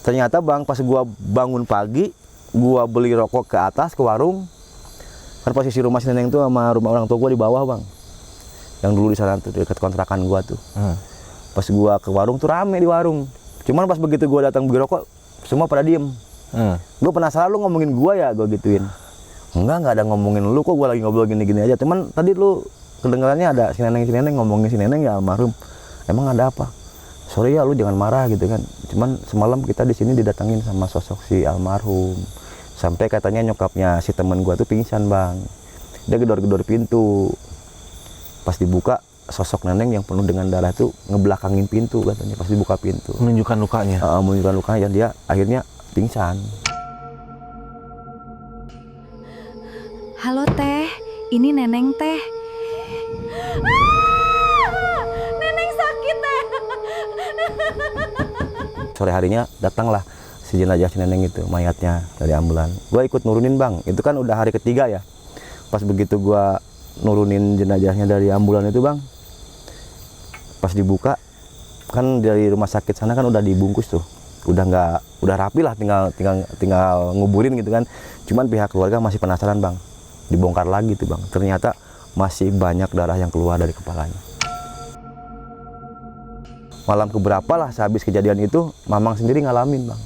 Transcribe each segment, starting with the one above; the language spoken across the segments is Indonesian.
Ternyata bang, pas gua bangun pagi, gua beli rokok ke atas ke warung. Kan posisi rumah si Neneng tuh sama rumah orang tua gua di bawah bang. Yang dulu di sana tuh dekat kontrakan gua tuh. Pas gua ke warung tuh rame di warung. Cuman pas begitu gua datang beli rokok, semua pada diem. Gua penasaran lu ngomongin gua ya, gua gituin. Enggak ada ngomongin lu, kok gua lagi ngobrol gini-gini aja. Cuman tadi lu kedengarannya ada si Neneng ngomongin si Neneng ya almarhum. Emang ada apa? Sorry ya lu jangan marah gitu kan. Cuman semalam kita di sini didatengin sama sosok si almarhum. Sampai katanya nyokapnya si temen gua tuh pingsan bang. Dia gedor-gedor pintu. Pas dibuka sosok Neneng yang penuh dengan darah tuh ngebelakangin pintu katanya pas dibuka pintu. Menunjukkan lukanya. Menunjukkan lukanya dan dia akhirnya pingsan. Halo teh, ini Neneng teh. Neneng sakit teh. Sore harinya datanglah si jenazah si Neneng itu, mayatnya dari ambulan. Gue ikut nurunin bang, itu kan udah hari ketiga ya. Pas begitu gue nurunin jenazahnya dari ambulan itu bang, pas dibuka kan dari rumah sakit sana kan udah dibungkus tuh, udah rapi lah, tinggal nguburin gitu kan. Cuman pihak keluarga masih penasaran bang, dibongkar lagi tuh bang. Ternyata masih banyak darah yang keluar dari kepalanya. Malam keberapa lah sehabis kejadian itu, Mamang sendiri ngalamin bang.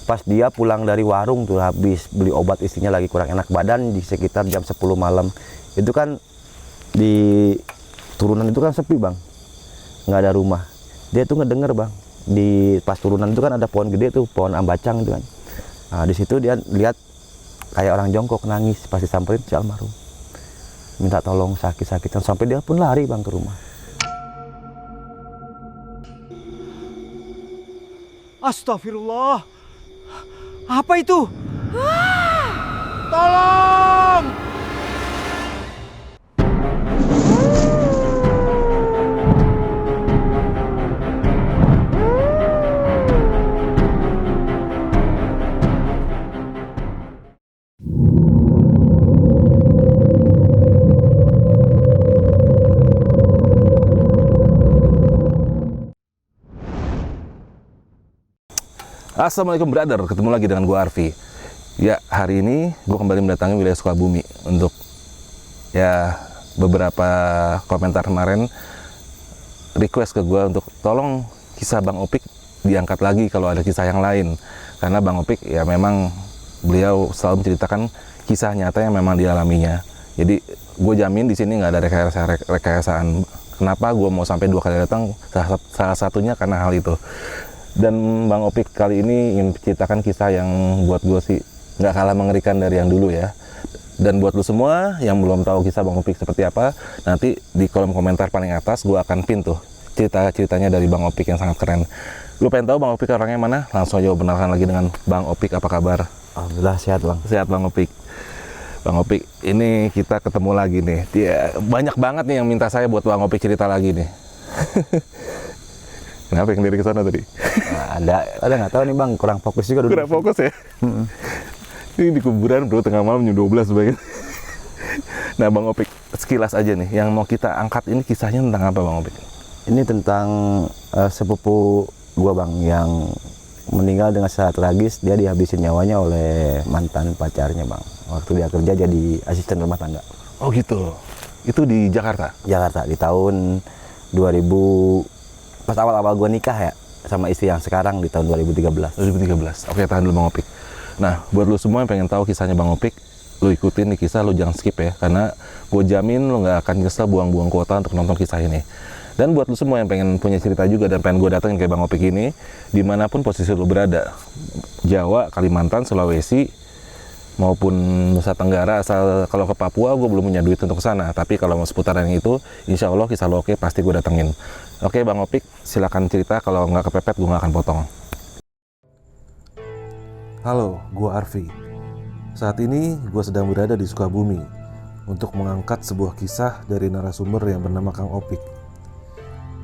Pas dia pulang dari warung tuh habis beli obat, istrinya lagi kurang enak badan di sekitar jam 10 malam. Itu kan di turunan itu kan sepi bang, nggak ada rumah. Dia tuh ngedenger bang, di pas turunan itu kan ada pohon gede tuh, pohon ambacang itu kan. Nah di situ dia lihat kayak orang jongkok nangis, pas disamperin si almarhum. Minta tolong sakit-sakitan, sampai dia pun lari bang ke rumah. Astagfirullah. Apa itu? Tolong! Assalamualaikum brother, ketemu lagi dengan gue Arfi. Ya, hari ini gue kembali mendatangi wilayah Sukabumi untuk ya beberapa komentar kemarin request ke gue untuk tolong kisah Bang Opik diangkat lagi kalau ada kisah yang lain. Karena Bang Opik ya memang beliau selalu menceritakan kisah nyata yang memang dialaminya. Jadi gue jamin di sini nggak ada rekayasaan. Kenapa gue mau sampai 2 kali datang? Salah satunya karena hal itu. Dan Bang Opik kali ini ingin menceritakan kisah yang buat gue sih nggak kalah mengerikan dari yang dulu ya. Dan buat lu semua yang belum tahu kisah Bang Opik seperti apa, nanti di kolom komentar paling atas gue akan pin tuh cerita-ceritanya dari Bang Opik yang sangat keren. Lu pengen tahu Bang Opik orangnya mana? Langsung aja benarkan lagi dengan Bang Opik, apa kabar? Alhamdulillah sehat bang. Sehat Bang Opik. Bang Opik, ini kita ketemu lagi nih. Dia banyak banget nih yang minta saya buat Bang Opik cerita lagi nih. Kenapa yang dari ke sana tadi? Nah, ada nggak tahu nih bang, kurang fokus juga dulu. Kurang fokus ya? Ini di kuburan bro, tengah malam jam 12 sebagian. Nah Bang Opik, sekilas aja nih, yang mau kita angkat ini kisahnya tentang apa Bang Opik? Ini tentang sepupu gua bang, yang meninggal dengan secara tragis. Dia dihabisin nyawanya oleh mantan pacarnya bang, waktu dia kerja jadi asisten rumah tangga. Oh gitu, itu di Jakarta? Jakarta, di tahun 2000, pas awal-awal gua nikah ya sama istri yang sekarang di tahun 2013. 2013, oke tahan dulu Bang Opik. Nah buat lu semua yang pengen tahu kisahnya Bang Opik, lu ikutin nih kisah, lu jangan skip ya, karena gue jamin lu nggak akan nyesel buang-buang kuota untuk nonton kisah ini. Dan buat lu semua yang pengen punya cerita juga dan pengen gue datengin kayak Bang Opik ini, dimanapun posisi lu berada, Jawa, Kalimantan, Sulawesi, maupun Nusa Tenggara, asal kalau ke Papua gue belum punya duit untuk kesana, tapi kalau mau seputaran itu, insya Allah kisah lo oke, pasti gue datengin. Oke Bang Opik, silakan cerita, kalau nggak kepepet gue nggak akan potong. Halo, gue Arfi. Saat ini gue sedang berada di Sukabumi untuk mengangkat sebuah kisah dari narasumber yang bernama Kang Opik.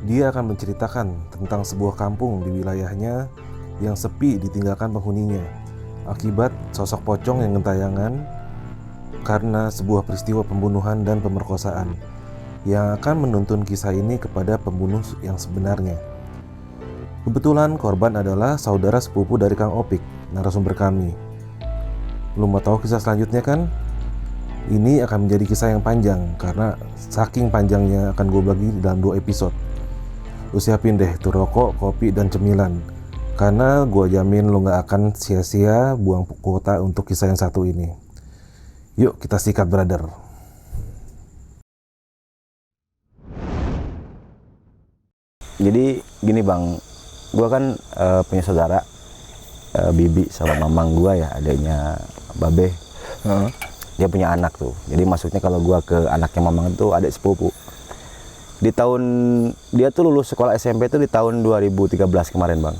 Dia akan menceritakan tentang sebuah kampung di wilayahnya yang sepi ditinggalkan penghuninya akibat sosok pocong yang gentayangan karena sebuah peristiwa pembunuhan dan pemerkosaan yang akan menuntun kisah ini kepada pembunuh yang sebenarnya. Kebetulan korban adalah saudara sepupu dari Kang Opik, narasumber kami. Lu mau tahu kisah selanjutnya kan? Ini akan menjadi kisah yang panjang karena saking panjangnya akan gue bagi dalam 2 episode. Lu siapin deh tuh rokok, kopi, dan cemilan. Karena gue jamin lu gak akan sia-sia buang kuota untuk kisah yang satu ini. Yuk kita sikat brother. Jadi gini bang, gue kan punya saudara bibi sama mamang gue ya, adanya babe. Dia punya anak tuh. Jadi maksudnya kalau gue ke anaknya mamang itu adik sepupu. Dia tuh lulus sekolah SMP tuh di tahun 2013 kemarin bang.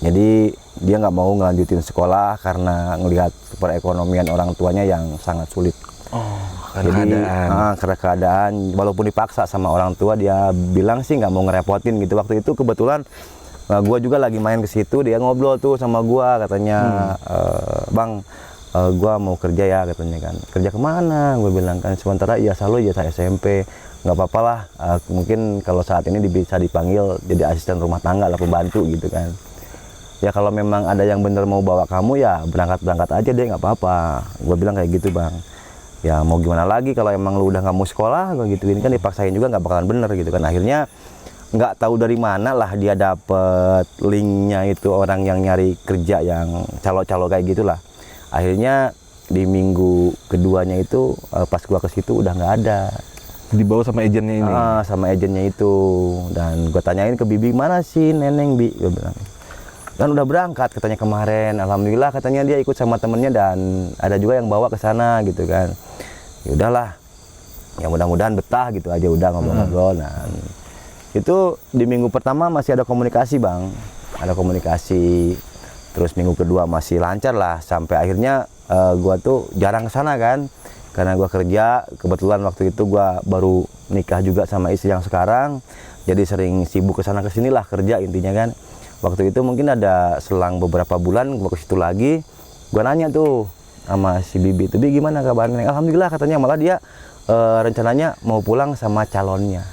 Jadi dia nggak mau ngelanjutin sekolah karena ngelihat perekonomian orang tuanya yang sangat sulit. Karena keadaan, walaupun dipaksa sama orang tua, dia bilang sih nggak mau ngerepotin gitu. Waktu itu kebetulan gue juga lagi main ke situ, dia ngobrol tuh sama gue, katanya bang, gue mau kerja ya, katanya kan. Kerja kemana? Gue bilang kan sementara ijazah lo ijazah SMP, nggak apa-apa lah. Mungkin kalau saat ini bisa dipanggil jadi asisten rumah tangga lah, pembantu gitu kan. Ya kalau memang ada yang bener mau bawa kamu ya berangkat aja deh, nggak apa-apa. Gue bilang kayak gitu bang. Ya mau gimana lagi kalau emang lu udah nggak mau sekolah, gue gituin kan, dipaksain juga nggak bakalan bener gitu kan. Akhirnya nggak tahu dari mana lah dia dapet linknya itu orang yang nyari kerja yang calo-calo kayak gitulah. Akhirnya di minggu keduanya itu pas gua ke situ udah nggak ada. Dibawa sama agennya ini? Sama agennya itu. Dan gua tanyain ke bibi, mana sih neneng bi? Gua bilang. Dan udah berangkat katanya kemarin. Alhamdulillah katanya dia ikut sama temennya dan ada juga yang bawa ke sana gitu kan. Ya udahlah. Ya mudah-mudahan betah gitu aja, udah ngobrol-ngobrol. Nah, itu di minggu pertama masih ada komunikasi bang. Ada komunikasi. Terus minggu kedua masih lancar lah. Sampai akhirnya gua tuh jarang ke sana kan. Karena gua kerja, kebetulan waktu itu gua baru nikah juga sama istri yang sekarang. Jadi sering sibuk ke sana ke sini lah kerja intinya kan. Waktu itu mungkin ada selang beberapa bulan gua ke situ lagi, gua nanya tuh sama si bibi itu, bi gimana kabarnya? Alhamdulillah katanya, malah dia rencananya mau pulang sama calonnya.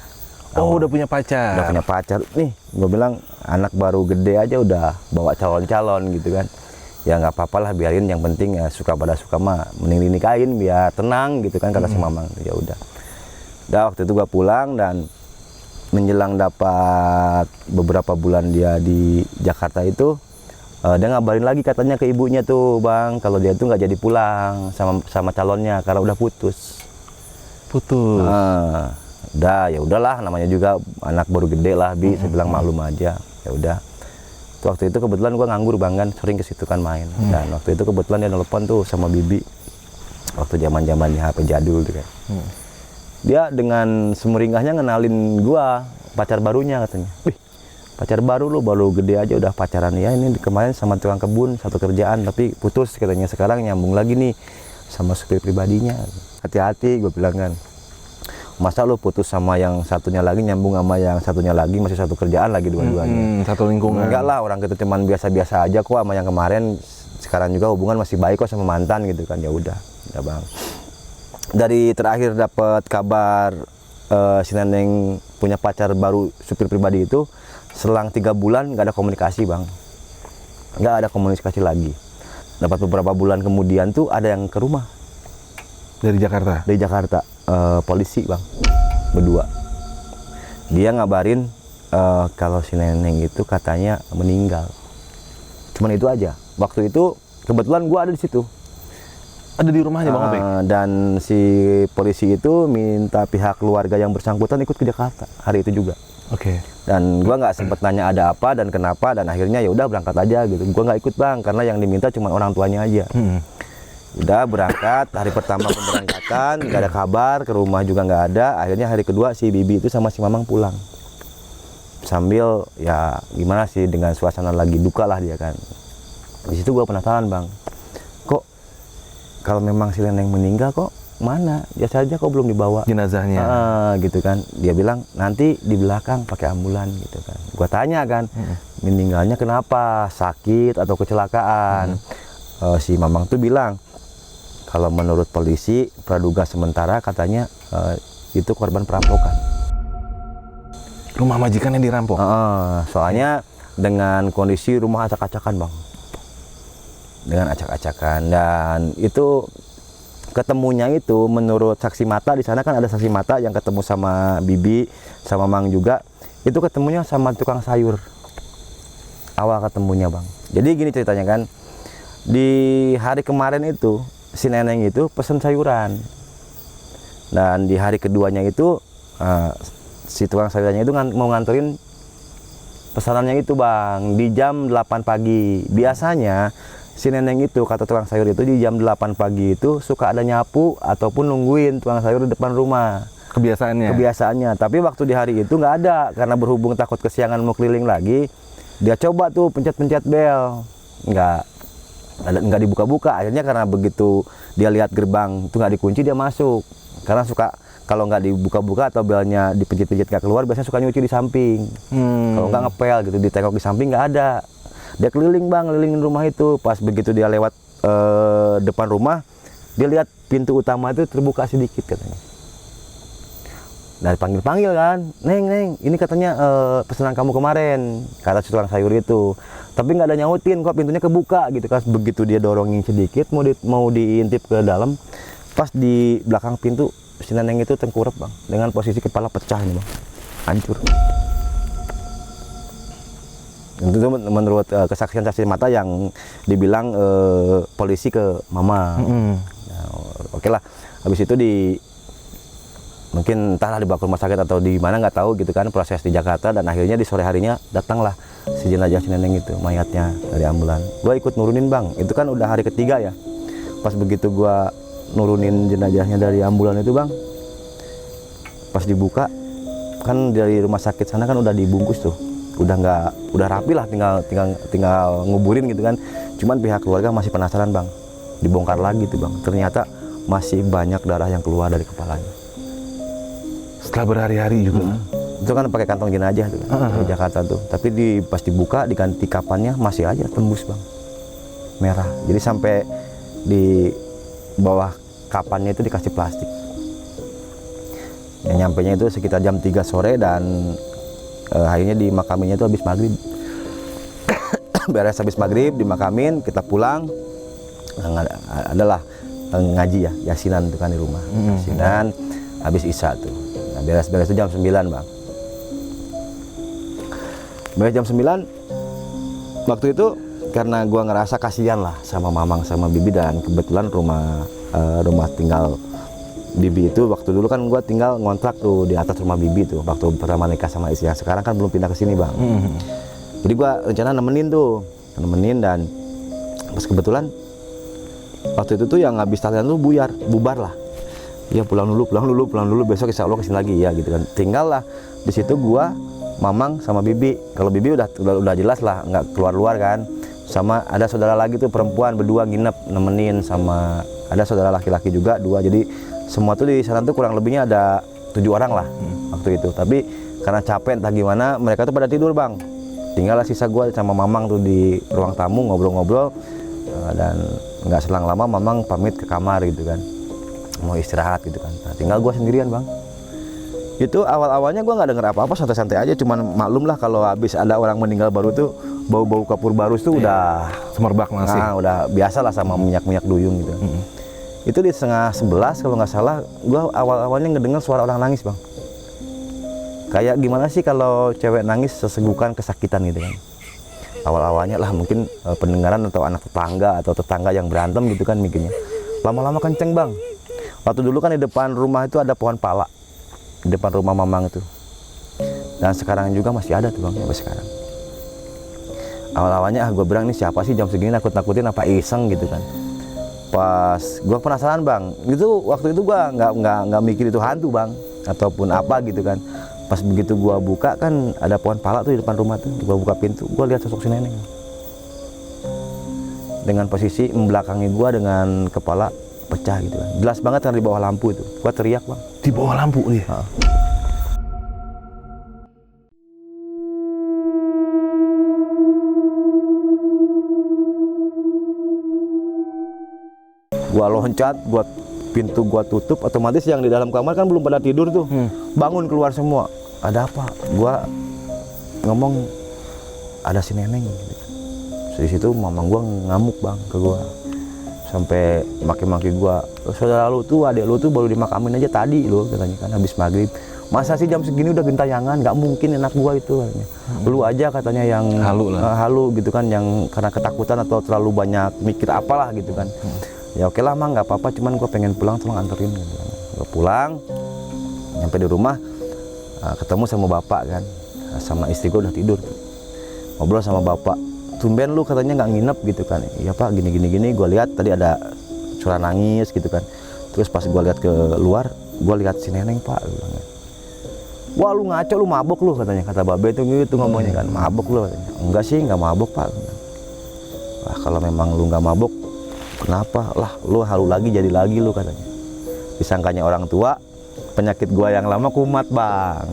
Oh, udah punya pacar? Udah punya pacar. Nih, gua bilang anak baru gede aja udah bawa calon-calon gitu kan. Ya nggak apa-apa lah, biarin, yang penting ya suka pada suka mah mending dinikahin biar tenang gitu kan, kata si mamang. Ya udah. Udah waktu itu gua pulang dan menjelang dapat beberapa bulan dia di Jakarta itu, dia ngabarin lagi katanya ke ibunya tuh bang, kalau dia tuh nggak jadi pulang sama calonnya karena udah putus. Udah, ya udahlah, namanya juga anak baru gede lah bi, saya bilang maklum aja. Ya udah. Waktu itu kebetulan gua nganggur bang kan, sering ke situ kan main. Dan waktu itu kebetulan dia nelpon tuh sama bibi, waktu zamannya HP jadul tuh kan. Dia dengan semeringahnya ngenalin gua pacar barunya, katanya. Wih, pacar baru lu, baru gede aja udah pacaran ya, ini kemarin sama tukang kebun satu kerjaan tapi putus katanya, sekarang nyambung lagi nih sama supir pribadinya. Hati-hati, gue bilang kan. Masa lu putus sama yang satunya lagi nyambung sama yang satunya lagi, masih satu kerjaan lagi dua-duanya. Satu lingkungan. Enggak lah, orang kita cuman biasa-biasa aja kok sama yang kemarin. Sekarang juga hubungan masih baik kok sama mantan gitu kan. Ya udah bang. Dari terakhir dapat kabar si neneng punya pacar baru supir pribadi itu, selang 3 bulan nggak ada komunikasi bang, nggak ada komunikasi lagi. Dapat beberapa bulan kemudian tuh ada yang ke rumah dari Jakarta, polisi bang, berdua. Dia ngabarin kalau si neneng itu katanya meninggal. Cuman itu aja. Waktu itu kebetulan gua ada di situ. Ada di rumahnya bang Opik? Dan si polisi itu minta pihak keluarga yang bersangkutan ikut ke Jakarta hari itu juga. Oke. Dan gua nggak sempet nanya ada apa dan kenapa, dan akhirnya ya udah berangkat aja gitu. Gua nggak ikut bang karena yang diminta cuma orang tuanya aja. Udah berangkat, hari pertama pemberangkatan nggak ada kabar, ke rumah juga nggak ada. Akhirnya hari kedua si bibi itu sama si mamang pulang. Sambil ya gimana sih, dengan suasana lagi duka lah dia kan. Di situ gua penasaran bang. Kalau memang si neneng meninggal kok mana? Biasa aja kok belum dibawa jenazahnya. Gitu kan. Dia bilang nanti di belakang pakai ambulan gitu kan. Gua tanya kan, meninggalnya kenapa? Sakit atau kecelakaan? Si mamang tuh bilang kalau menurut polisi praduga sementara katanya itu korban perampokan. Rumah majikan yang dirampok? Soalnya dengan kondisi rumah acak-acakan bang, dengan acak-acakan. Dan itu ketemunya itu menurut saksi mata, di sana kan ada saksi mata yang ketemu sama Bibi sama Mang juga, itu ketemunya sama tukang sayur awal ketemunya bang. Jadi gini ceritanya kan, di hari kemarin itu si neneng itu pesen sayuran, dan di hari keduanya itu si tukang sayurannya itu mau nganterin pesanannya itu bang di jam 8 pagi. Biasanya si neneng itu, kata tukang sayur itu, di jam 8 pagi itu suka ada nyapu ataupun nungguin tukang sayur di depan rumah. Kebiasaannya. Tapi waktu di hari itu nggak ada, karena berhubung takut kesiangan mau keliling lagi, dia coba tuh pencet-pencet bel, nggak dibuka-buka. Akhirnya karena begitu dia lihat gerbang itu nggak dikunci, dia masuk. Karena suka kalau nggak dibuka-buka atau belnya dipencet-pencet nggak keluar, biasanya suka nyuci di samping. Kalau nggak ngepel gitu, ditengok di samping nggak ada. Dia keliling bang, kelilingin rumah itu. Pas begitu dia lewat depan rumah, dia lihat pintu utama itu terbuka sedikit katanya. Dan panggil-panggil kan, Neng, ini katanya pesanan kamu kemarin, kata si tukang sayur itu. Tapi nggak ada nyautin, kok pintunya kebuka gitu kan. Begitu dia dorongin sedikit, mau diintip ke dalam, pas di belakang pintu si neneng itu tengkurap bang, dengan posisi kepala pecah ini bang, hancur. Itu menurut kesaksian saksi mata yang dibilang polisi ke mama. Nah, oke lah, habis itu mungkin entahlah dibawa ke rumah sakit atau di mana nggak tahu gitu kan, proses di Jakarta. Dan akhirnya di sore harinya datanglah si jenazah si neneng itu, mayatnya dari ambulan. Gue ikut nurunin bang, itu kan udah hari ketiga ya. Pas begitu gue nurunin jenazahnya dari ambulan itu bang, pas dibuka kan dari rumah sakit sana kan udah dibungkus tuh, udah rapi lah, tinggal nguburin gitu kan. Cuman pihak keluarga masih penasaran bang, dibongkar lagi tuh bang, ternyata masih banyak darah yang keluar dari kepalanya setelah berhari-hari juga. Itu kan pakai kantong jenazah tuh kan, di Jakarta tuh. Tapi pas dibuka diganti kapannya masih aja tembus bang, merah. Jadi sampai di bawah kapannya itu dikasih plastik. Yang nyampenya itu sekitar jam 3 sore dan akhirnya dimakaminya itu habis maghrib. Beres habis maghrib dimakamin, kita pulang. Adalah ngaji ya, yasinan itu kan di rumah. Yasinan habis isya tuh. Nah, beres-beres itu jam 9 bang. Beres jam 9, waktu itu karena gua ngerasa kasihan lah sama Mamang sama Bibi, dan kebetulan rumah tinggal Bibi itu waktu dulu kan gua tinggal ngontrak tuh di atas rumah Bibi tuh waktu pertama nikah sama istri yang sekarang kan belum pindah ke sini bang. Jadi gua rencana nemenin dan pas kebetulan waktu itu tuh yang habis tahlilan tuh bubar lah. Ya pulang dulu, besok insya Allah kesini lagi ya gitu kan. Tinggal lah di situ gua, Mamang sama Bibi. Kalau Bibi udah jelas lah nggak keluar kan. Sama ada saudara lagi tuh perempuan berdua nginep nemenin, sama ada saudara laki-laki juga 2. Jadi semua tuh di sana tuh kurang lebihnya ada 7 orang lah waktu itu. Tapi karena capek entah gimana, mereka tuh pada tidur bang. Tinggallah sisa gua sama Mamang tuh di ruang tamu ngobrol-ngobrol. Dan nggak selang lama Mamang pamit ke kamar gitu kan, mau istirahat gitu kan. Nah, tinggal gua sendirian bang. Itu awal-awalnya gua nggak denger apa-apa, santai-santai aja. Cuman maklum lah kalau habis ada orang meninggal baru tuh bau-bau kapur barus tuh udah semerbak masih. Nah, udah biasa lah sama minyak-minyak duyung gitu. Itu di 10:30 kalau nggak salah, gua awal-awalnya ngedengar suara orang nangis bang. Kayak gimana sih kalau cewek nangis sesegukan kesakitan gitu kan. Awal-awalnya lah mungkin pendengaran atau anak tetangga atau tetangga yang berantem gitu kan mikirnya. Lama-lama kenceng bang. Waktu dulu kan di depan rumah itu ada pohon pala, di depan rumah Mamang itu. Dan sekarang juga masih ada tuh bang, sampai sekarang. Awal-awalnya gue bilang ini siapa sih jam segini nakut-nakutin, apa iseng gitu kan. Pas gue penasaran bang, gitu waktu itu gue nggak mikir itu hantu bang ataupun apa gitu kan. Pas begitu gue buka kan ada pohon pala tuh di depan rumah tuh, gue buka pintu, gue lihat sosok si neneng dengan posisi membelakangi gue dengan kepala pecah gitu kan. Jelas banget kan di bawah lampu itu. Gue teriak bang. Di bawah lampu nih. Gua loncat, pintu gua tutup, otomatis yang di dalam kamar kan belum pada tidur tuh. Bangun keluar semua. Ada apa? Gua ngomong, ada si Neneng gitu. Di situ mama gua ngamuk bang ke gua, sampai maki-maki gua, saudara lu tuh, adik lu tuh baru dimakamin aja tadi lo, katanya kan habis maghrib. Masa sih jam segini udah gentayangan, nggak mungkin anak gua itu katanya. Lu aja katanya yang Halu lah. halu gitu kan, yang karena ketakutan atau terlalu banyak mikir apalah gitu kan. Ya oke lah mah nggak apa-apa, cuman gua pengen pulang, tolong anterin gitu kan. Gua pulang, nyampe di rumah, ketemu sama bapak kan, sama istri gua udah tidur. Ngobrol sama bapak, tumben lu katanya nggak nginep gitu kan. Iya pak, gini gue lihat tadi ada suara nangis gitu kan. Terus pas gue lihat ke luar, gue lihat si Neneng pak. Wah lu ngaco, lu mabok lu katanya, kata babe itu gitu ngomongnya kan. Mabok lu katanya. Enggak sih, nggak mabok pak. Wah kalau memang lu nggak mabok, kenapa lah lu halu lagi jadi lagi lu katanya. Disangkanya orang tua, penyakit gue yang lama kumat bang.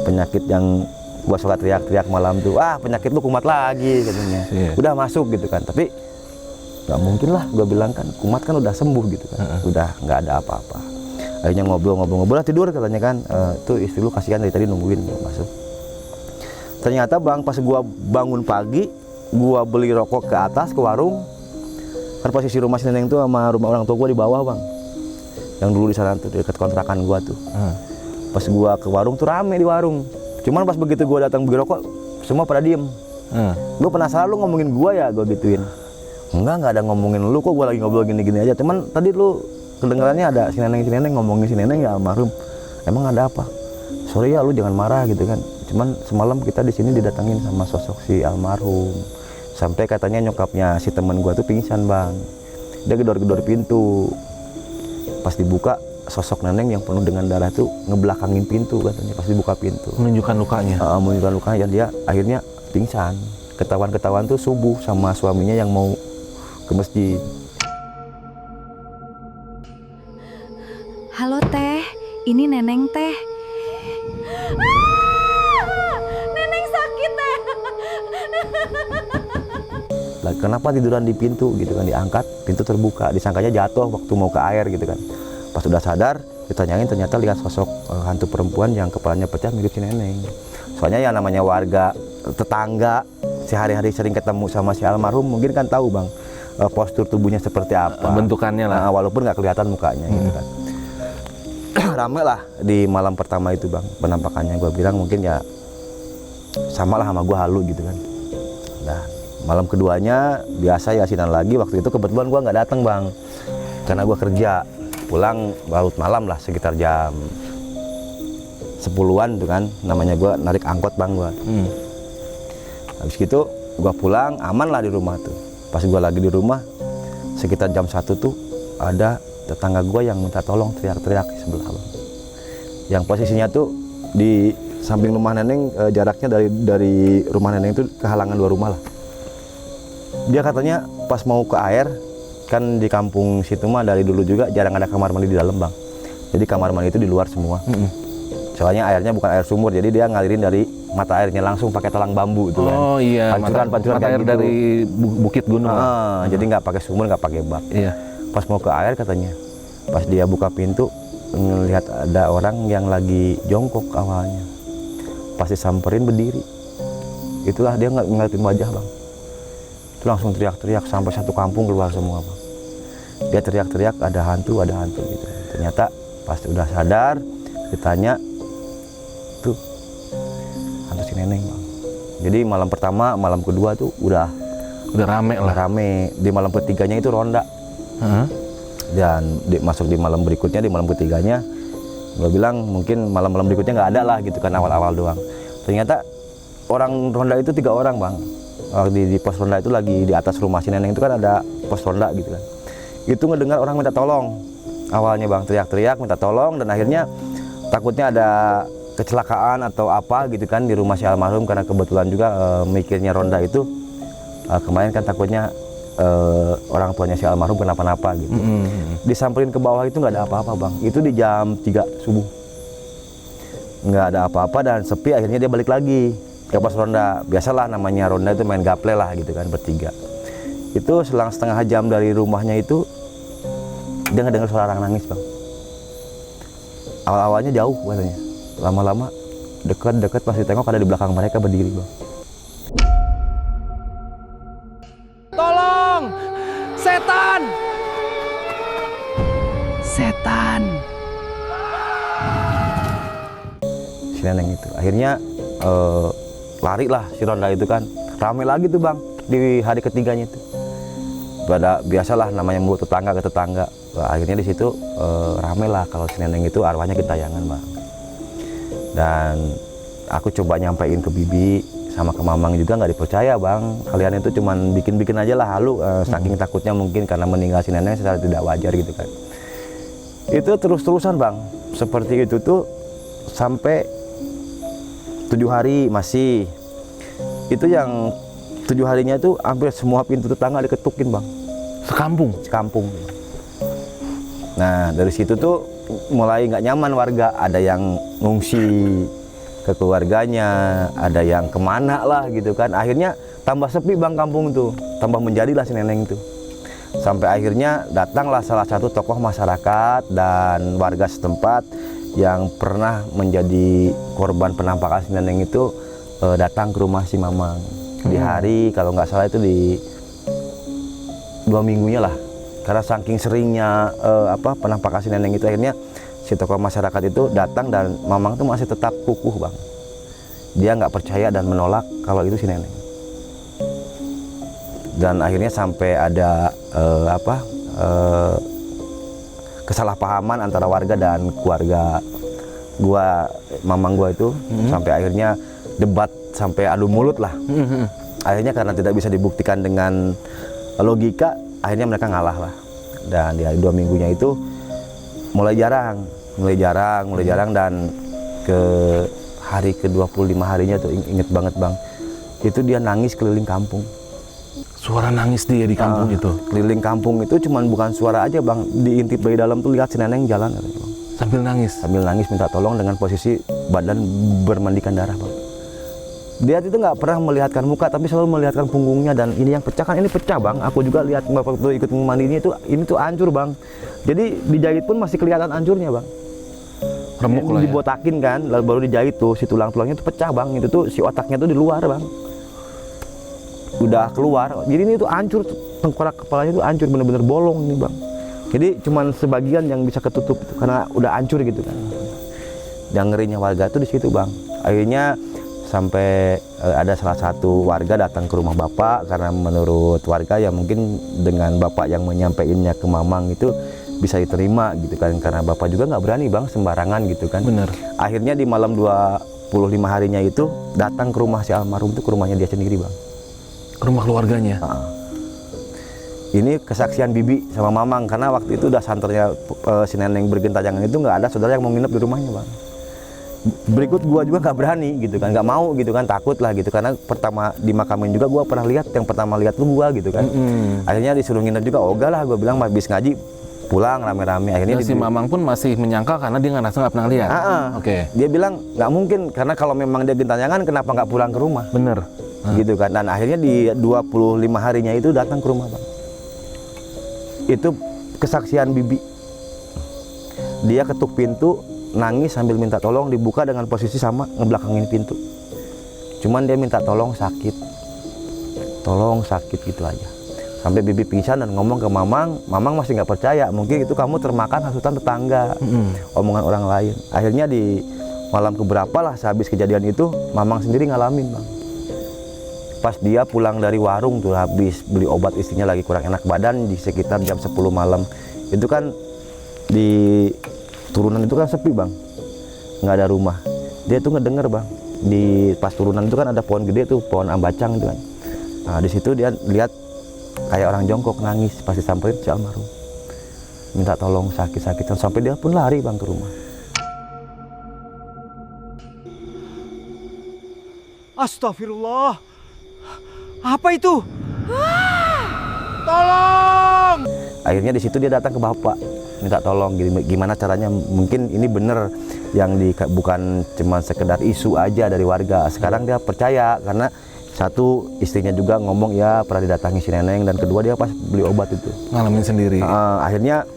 Penyakit yang gua suka teriak-teriak malam tuh, penyakit lu kumat lagi katanya. Udah masuk gitu kan, tapi nggak mungkin lah, gua bilang kan kumat kan udah sembuh gitu kan, udah nggak ada apa-apa. Akhirnya ngobrol tidur katanya kan, tuh istri lu kasihan dari tadi nungguin masuk. Ternyata bang pas gua bangun pagi, gua beli rokok ke atas ke warung, kan posisi rumah si Neneng tuh sama rumah orang tua gua di bawah bang, yang dulu di sana tuh dekat kontrakan gua tuh. Pas gua ke warung tuh rame di warung. Cuman pas begitu gue datang beli rokok, semua pada diem. Gue penasaran lu ngomongin gue ya, gue gituin. Enggak ada ngomongin lu, kok gue lagi ngobrol gini-gini aja. Cuman tadi lu kedengarannya ada si Neneng ngomongin si Neneng ya almarhum. Emang ada apa? Sorry ya lu jangan marah gitu kan. Cuman semalam kita di sini didatangin sama sosok si almarhum. Sampai katanya nyokapnya si temen gue tuh pingsan bang. Dia gedor-gedor pintu. Pas dibuka, sosok Neneng yang penuh dengan darah tuh ngebelakangin pintu katanya pas dibuka pintu. Menunjukkan lukanya. Menunjukkan lukanya, dia akhirnya pingsan. Ketahuan tuh subuh sama suaminya yang mau ke masjid. Halo teh, ini Neneng teh. Neneng sakit teh. Lah, kenapa tiduran di pintu gitu kan, diangkat, pintu terbuka, disangkanya jatuh waktu mau ke air gitu kan. Pas udah sadar, ditanyain ternyata lihat sosok hantu perempuan yang kepalanya pecah mirip si Neneng. Soalnya ya namanya warga tetangga, sehari-hari sering ketemu sama si almarhum, mungkin kan tahu bang postur tubuhnya seperti apa. Bentukannya lah. Walaupun nggak kelihatan mukanya gitu kan. Rame lah di malam pertama itu bang, penampakannya gue bilang mungkin ya sama lah sama gue halu gitu kan. Nah malam keduanya biasa yasinan lagi, waktu itu kebetulan gue nggak datang bang, karena gue kerja. Pulang larut malam lah, sekitar jam 10-an tuh kan, namanya gue narik angkot bang gue. Habis gitu gue pulang, aman lah di rumah tuh. Pas gue lagi di rumah, sekitar jam 1 tuh ada tetangga gue yang minta tolong, teriak-teriak di sebelah bang. Yang posisinya tuh di samping rumah Neneng, jaraknya dari rumah Neneng itu kehalangan 2 rumah lah. Dia katanya pas mau ke air, kan di kampung situ mah dari dulu juga jarang ada kamar mandi di dalam bang. Jadi kamar mandi itu di luar semua. Soalnya airnya bukan air sumur, jadi dia ngalirin dari mata airnya langsung pakai talang bambu itu kan. Oh iya, pancuran mata air gitu. dari bukit gunung. Jadi nggak pakai sumur, nggak pakai bak. Iya. Pas mau ke air katanya, pas dia buka pintu ngelihat ada orang yang lagi jongkok awalnya. Pas disamperin berdiri, itulah dia nggak ngeliatin wajah bang. Itu langsung teriak-teriak sampai satu kampung keluar semua bang. Dia teriak-teriak ada hantu gitu. Ternyata pas udah sadar ditanya, tuh hantu si Neneng bang. Jadi malam pertama, malam kedua tuh udah rame lah. Rame. Di malam ketiganya itu ronda. Dan masuk di malam berikutnya, di malam ketiganya gue bilang mungkin malam-malam berikutnya nggak ada lah gitu kan, awal-awal doang. Ternyata orang ronda itu 3 orang bang. Di pos ronda itu lagi di atas rumah si Neneng itu kan ada pos ronda gitu kan. Itu ngedengar orang minta tolong awalnya bang, teriak-teriak minta tolong, dan akhirnya takutnya ada kecelakaan atau apa gitu kan di rumah si almarhum, karena kebetulan juga mikirnya ronda itu kemarin kan takutnya orang tuanya si almarhum kenapa-napa gitu. Disamperin ke bawah itu nggak ada apa-apa bang. Itu di jam 3 subuh nggak ada apa-apa dan sepi. Akhirnya dia balik lagi ke pos ronda. Biasalah namanya ronda itu main gaple lah gitu kan, bertiga. Itu selang setengah jam dari rumahnya itu dia ngedengar suara orang nangis bang. Awal-awalnya jauh katanya, lama-lama dekat-dekat, pas ditengok ada di belakang mereka berdiri bang. Setan! Setan. Si neneng itu akhirnya lari lah si Ronda itu kan, rame lagi tuh bang di hari ketiganya itu. Pada biasalah namanya mulut tetangga ke tetangga. Akhirnya di situ rame lah kalau si neneng itu arwahnya gentayangan bang. Dan aku coba nyampein ke bibi sama ke mamang juga nggak dipercaya bang. Kalian itu cuman bikin-bikin aja lah halu, saking takutnya mungkin karena meninggal si neneng secara tidak wajar gitu kan. Itu terus-terusan bang, seperti itu tuh sampai 7 hari masih. Itu yang 7 harinya itu hampir semua pintu tetangga diketukin bang. Sekampung. Nah dari situ tuh mulai nggak nyaman warga, ada yang ngungsi ke keluarganya, ada yang kemana lah gitu kan. Akhirnya tambah sepi bang kampung tuh, tambah menjadilah si neneng tuh. Sampai akhirnya datanglah salah satu tokoh masyarakat dan warga setempat yang pernah menjadi korban penampakan si neneng itu datang ke rumah si mamang di hari kalau nggak salah itu di 2 minggunya lah, karena saking seringnya penampakan si neneng itu akhirnya si tokoh masyarakat itu datang dan mamang tuh masih tetap kukuh bang, dia nggak percaya dan menolak kalau itu si neneng. Dan akhirnya sampai ada kesalahpahaman antara warga dan keluarga mamang gua itu, sampai akhirnya debat sampai adu mulut lah. Akhirnya karena tidak bisa dibuktikan dengan logika, akhirnya mereka ngalah lah. Dan di 2 minggunya itu mulai jarang dan ke hari ke-25 harinya tuh inget banget bang, itu dia nangis keliling kampung. Suara nangis dia di kampung itu? Keliling kampung itu cuman bukan suara aja bang, diintip dari dalam tuh lihat si neneng jalan bang. Sambil nangis minta tolong dengan posisi badan bermandikan darah bang. Dia itu nggak pernah melihatkan muka tapi selalu melihatkan punggungnya, dan ini yang pecah kan, ini pecah bang. Aku juga lihat waktu ikut memandinya ini tuh hancur bang. Jadi dijahit pun masih kelihatan hancurnya bang. Remuk lah ya? Dibotakin kan, lalu baru dijahit tuh si tulang-tulangnya tuh pecah bang. Itu tuh si otaknya tuh di luar bang, udah keluar. Jadi ini tuh hancur, tengkorak kepalanya tuh hancur, bener-bener bolong nih bang. Jadi cuman sebagian yang bisa ketutup itu, karena udah hancur gitu kan. Yang ngerinya warga tuh di situ bang. Akhirnya sampai ada salah satu warga datang ke rumah bapak, karena menurut warga ya mungkin dengan bapak yang menyampaikannya ke mamang itu bisa diterima gitu kan, karena bapak juga nggak berani bang sembarangan gitu kan. Bener. Akhirnya di malam 25 harinya itu datang ke rumah si almarhum itu, ke rumahnya dia sendiri bang. Ke rumah keluarganya? Ini kesaksian bibi sama mamang, karena waktu itu udah santernya si neneng bergentayangan itu nggak ada saudara yang mau nginep di rumahnya bang. Berikut gua juga nggak berani gitu kan, nggak mau gitu kan, takut lah gitu, karena pertama dimakamin juga gua pernah lihat, yang pertama lihat lu gua gitu kan. Akhirnya disuruh nginep juga, ogah lah gua bilang habis ngaji pulang rame-rame. Akhirnya si mamang pun masih menyangka karena dia nggak pernah lihat. Oke. Dia bilang nggak mungkin, karena kalau memang dia gentayangan kenapa nggak pulang ke rumah. Bener. Gitu kan. Dan akhirnya di 25 harinya itu datang ke rumah bang. Itu kesaksian bibi. Dia ketuk pintu, nangis sambil minta tolong, dibuka dengan posisi sama ngebelakangin pintu. Cuman dia minta tolong sakit gitu aja. Sampai bibi pingsan dan ngomong ke mamang masih nggak percaya, mungkin itu kamu termakan hasutan tetangga, omongan orang lain. Akhirnya di malam keberapa lah sehabis kejadian itu, mamang sendiri ngalamin bang. Pas dia pulang dari warung tuh, habis beli obat, istrinya lagi kurang enak badan, di sekitar jam 10 malam. Itu kan di turunan itu kan sepi bang, nggak ada rumah. Dia tuh ngedenger bang, di pas turunan itu kan ada pohon gede tuh, pohon ambacang itu kan. Nah di situ dia lihat kayak orang jongkok nangis, pasti samperin si almarhum, minta tolong sakit-sakitan, sampai dia pun lari bang ke rumah. Astagfirullah. Apa itu? Tolong! Akhirnya di situ dia datang ke bapak, minta tolong gimana caranya, mungkin ini bener yang bukan cuma sekedar isu aja dari warga. Sekarang dia percaya karena satu, istrinya juga ngomong ya pernah didatangi si neneng, dan kedua dia pas beli obat itu ngalamin sendiri. Akhirnya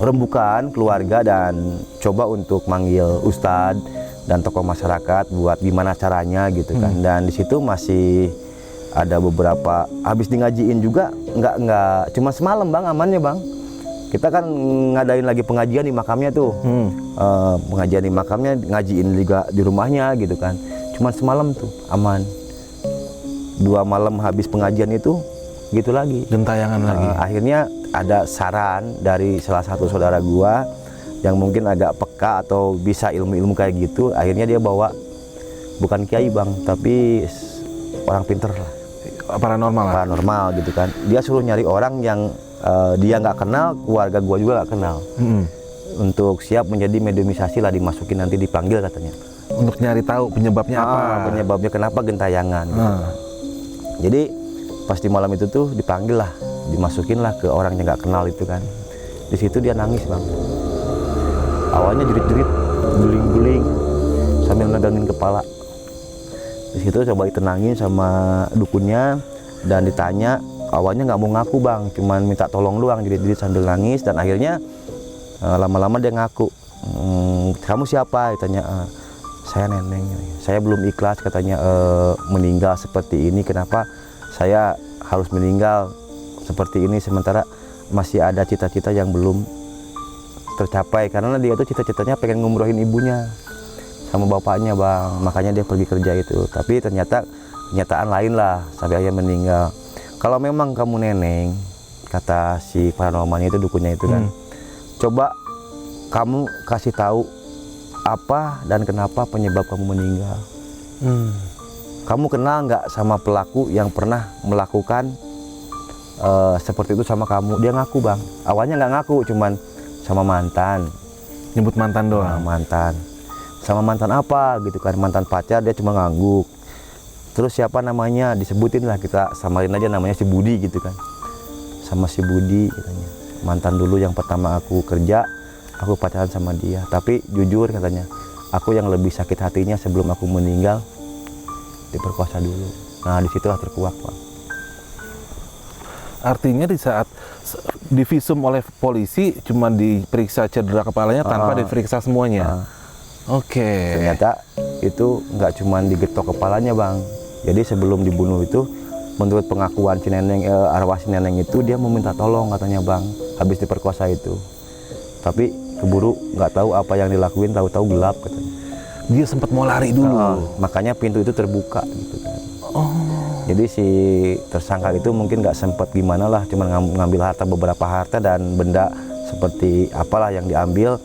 rembukan keluarga dan coba untuk manggil ustadz dan tokoh masyarakat buat gimana caranya gitu kan. Dan di situ masih ada beberapa habis di ngajiin juga nggak cuma semalam bang, amannya bang. Kita kan ngadain lagi pengajian di makamnya tuh, pengajian di makamnya, ngajiin juga di rumahnya gitu kan. Cuma semalam tuh aman. 2 malam habis pengajian itu gitu lagi. Gentayangan lagi. Akhirnya ada saran dari salah satu saudara gua yang mungkin agak peka atau bisa ilmu-ilmu kayak gitu. Akhirnya dia bawa bukan kiai bang, tapi orang pinter lah. Paranormal lah. Paranormal gitu kan. Dia suruh nyari orang yang dia nggak kenal, keluarga gua juga nggak kenal. Untuk siap menjadi mediumisasi lah, dimasukin nanti dipanggil katanya. Untuk nyari tahu penyebabnya apa? Penyebabnya kenapa gentayangan. Gitu. Jadi pas di malam itu tuh dipanggil lah, dimasukin lah ke orang yang nggak kenal itu kan. Di situ dia nangis bang. Awalnya jerit-jerit, guling-guling sambil megangin kepala. Di situ coba ditenangin sama dukunnya dan ditanya. Awalnya nggak mau ngaku bang, cuman minta tolong doang, jerit-jerit sambil nangis. Dan akhirnya lama-lama dia ngaku. Kamu siapa? Ditanya. Saya Neneng. Saya belum ikhlas katanya meninggal seperti ini. Kenapa saya harus meninggal seperti ini sementara masih ada cita-cita yang belum tercapai. Karena dia tuh cita-citanya pengen ngumrohin ibunya sama bapaknya bang. Makanya dia pergi kerja itu. Tapi ternyata kenyataan lain lah sampai ayah meninggal. Kalau memang kamu Neneng, kata si paranormalnya itu, dukunnya itu kan, coba kamu kasih tahu apa dan kenapa penyebab kamu meninggal. Kamu kenal nggak sama pelaku yang pernah melakukan seperti itu sama kamu? Dia ngaku bang. Awalnya nggak ngaku, cuman sama mantan. Nyebut mantan doang. Mantan. Sama mantan apa gitu kan? Mantan pacar, dia cuma ngangguk. Terus siapa namanya, disebutin lah, kita samarin aja namanya si Budi gitu kan. Sama si Budi katanya. Mantan dulu yang pertama aku kerja, aku pacaran sama dia. Tapi jujur katanya, aku yang lebih sakit hatinya sebelum aku meninggal diperkosa dulu. Nah disitulah terkuak Pak. Artinya di saat divisum oleh polisi cuma diperiksa cedera kepalanya tanpa diperiksa semuanya. Oke. Ternyata itu nggak cuma digetok kepalanya bang. Jadi sebelum dibunuh itu, menurut pengakuan si Neneng, arwah si Neneng itu, dia meminta tolong katanya bang, habis diperkosa itu. Tapi keburu nggak tahu apa yang dilakuin, tahu-tahu gelap katanya. Dia sempat mau lari dulu. Makanya pintu itu terbuka gitu kan. Jadi si tersangka itu mungkin nggak sempat gimana lah, cuma ngambil harta, beberapa harta dan benda seperti apalah yang diambil,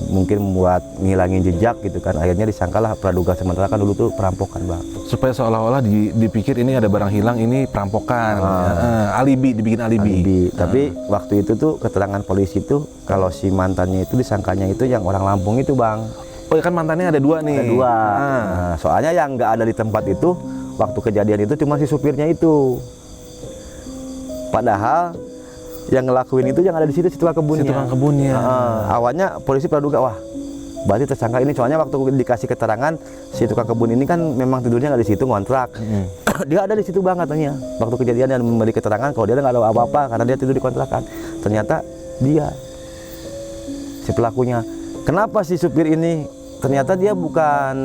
mungkin buat ngilangin jejak gitu kan. Akhirnya disangkalah praduga sementara, kan dulu tuh perampokan bang. Supaya seolah-olah dipikir ini ada barang hilang, ini perampokan. Alibi, dibikin alibi. Tapi waktu itu tuh keterangan polisi tuh kalau si mantannya itu disangkanya itu yang orang Lampung itu bang. Oh ya kan mantannya ada 2 nih. Ada 2. Nah, soalnya yang nggak ada di tempat itu waktu kejadian itu cuma si supirnya itu. Padahal yang ngelakuin itu yang ada di situ si tukang kebunnya. Si tukang kebunnya. Awalnya polisi praduga, wah berarti tersangka ini. Soalnya waktu dikasih keterangan si tukang kebun ini kan memang tidurnya nggak di situ, ngontrak. Dia ada di situ bang katanya. Waktu kejadian dan memberi keterangan kalau dia nggak ada apa-apa karena dia tidur di kontrakan. Ternyata dia si pelakunya. Kenapa si supir ini? Ternyata dia bukan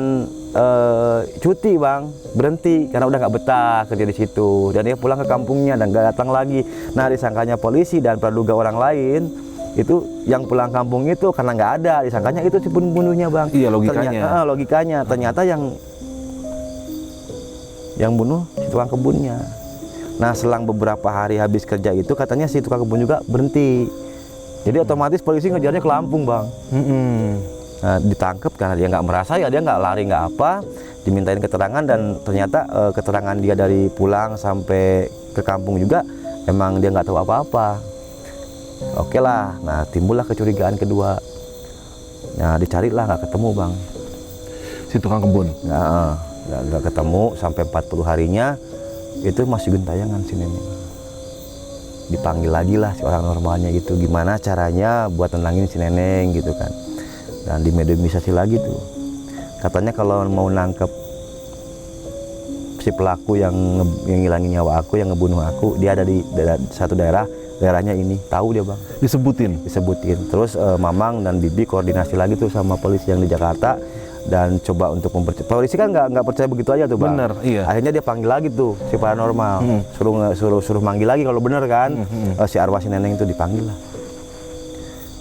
cuti bang, berhenti karena udah nggak betah kerja di situ, dan dia pulang ke kampungnya dan nggak datang lagi. Nah disangkanya polisi dan praduga orang lain itu yang pulang kampung itu karena nggak ada, disangkanya itu si pembunuhnya bang. Iya logikanya. Logikanya ternyata yang bunuh si tukang kebunnya. Nah selang beberapa hari habis kerja itu katanya si tukang kebun juga berhenti. Jadi otomatis polisi ngejarnya ke Lampung bang. Nah, ditangkap karena dia nggak merasa, ya dia nggak lari nggak apa, dimintain keterangan dan ternyata keterangan dia dari pulang sampai ke kampung juga emang dia nggak tahu apa-apa. Oke lah, nah timbullah kecurigaan kedua. Nah dicarilah nggak ketemu bang. Si tukang kebun. Nah, nggak ketemu sampai 40 harinya itu masih gentayangan si Neneng. Dipanggil lagi lah si orang normalnya gitu, gimana caranya buat tenangin si Neneng gitu kan. Dan dimediumisasi lagi tuh, katanya kalau mau nangkep si pelaku yang ngilangin nyawa aku, yang ngebunuh aku, dia ada di satu daerahnya ini, tahu dia bang. Disebutin. Terus Mamang dan Bibi koordinasi lagi tuh sama polisi yang di Jakarta dan coba untuk mempercayai. Polisi kan nggak percaya begitu aja tuh bang. Bener, iya. Akhirnya dia panggil lagi tuh si paranormal, suruh manggil lagi kalau bener kan. Si arwah si neneng itu dipanggil lah,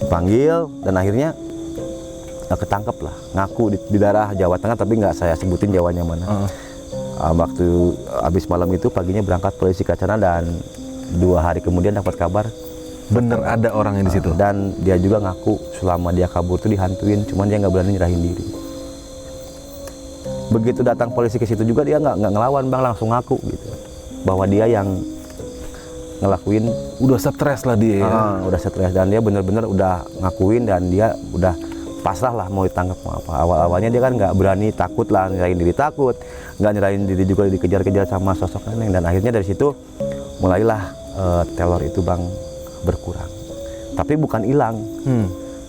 dipanggil dan akhirnya ketangkep lah, ngaku di daerah Jawa Tengah tapi nggak saya sebutin Jawanya mana. Waktu habis malam itu paginya berangkat polisi ke sana dan 2 hari kemudian dapat kabar Bener ada orang yang di situ. dan dia juga ngaku selama dia kabur tuh dihantuin, cuman dia nggak berani nyerahin diri. Begitu datang polisi ke situ juga dia nggak ngelawan bang, langsung ngaku gitu bahwa dia yang ngelakuin. Udah stres lah dia ya. Udah stres dan dia bener-bener udah ngakuin dan dia udah pasrah lah mau ditangkap mau apa. Awal-awalnya dia kan nggak berani, takut lah, nyerahin diri takut, nggak nyerahin diri juga dikejar-kejar sama sosok neneng dan akhirnya dari situ mulailah teror itu bang berkurang. Tapi bukan hilang,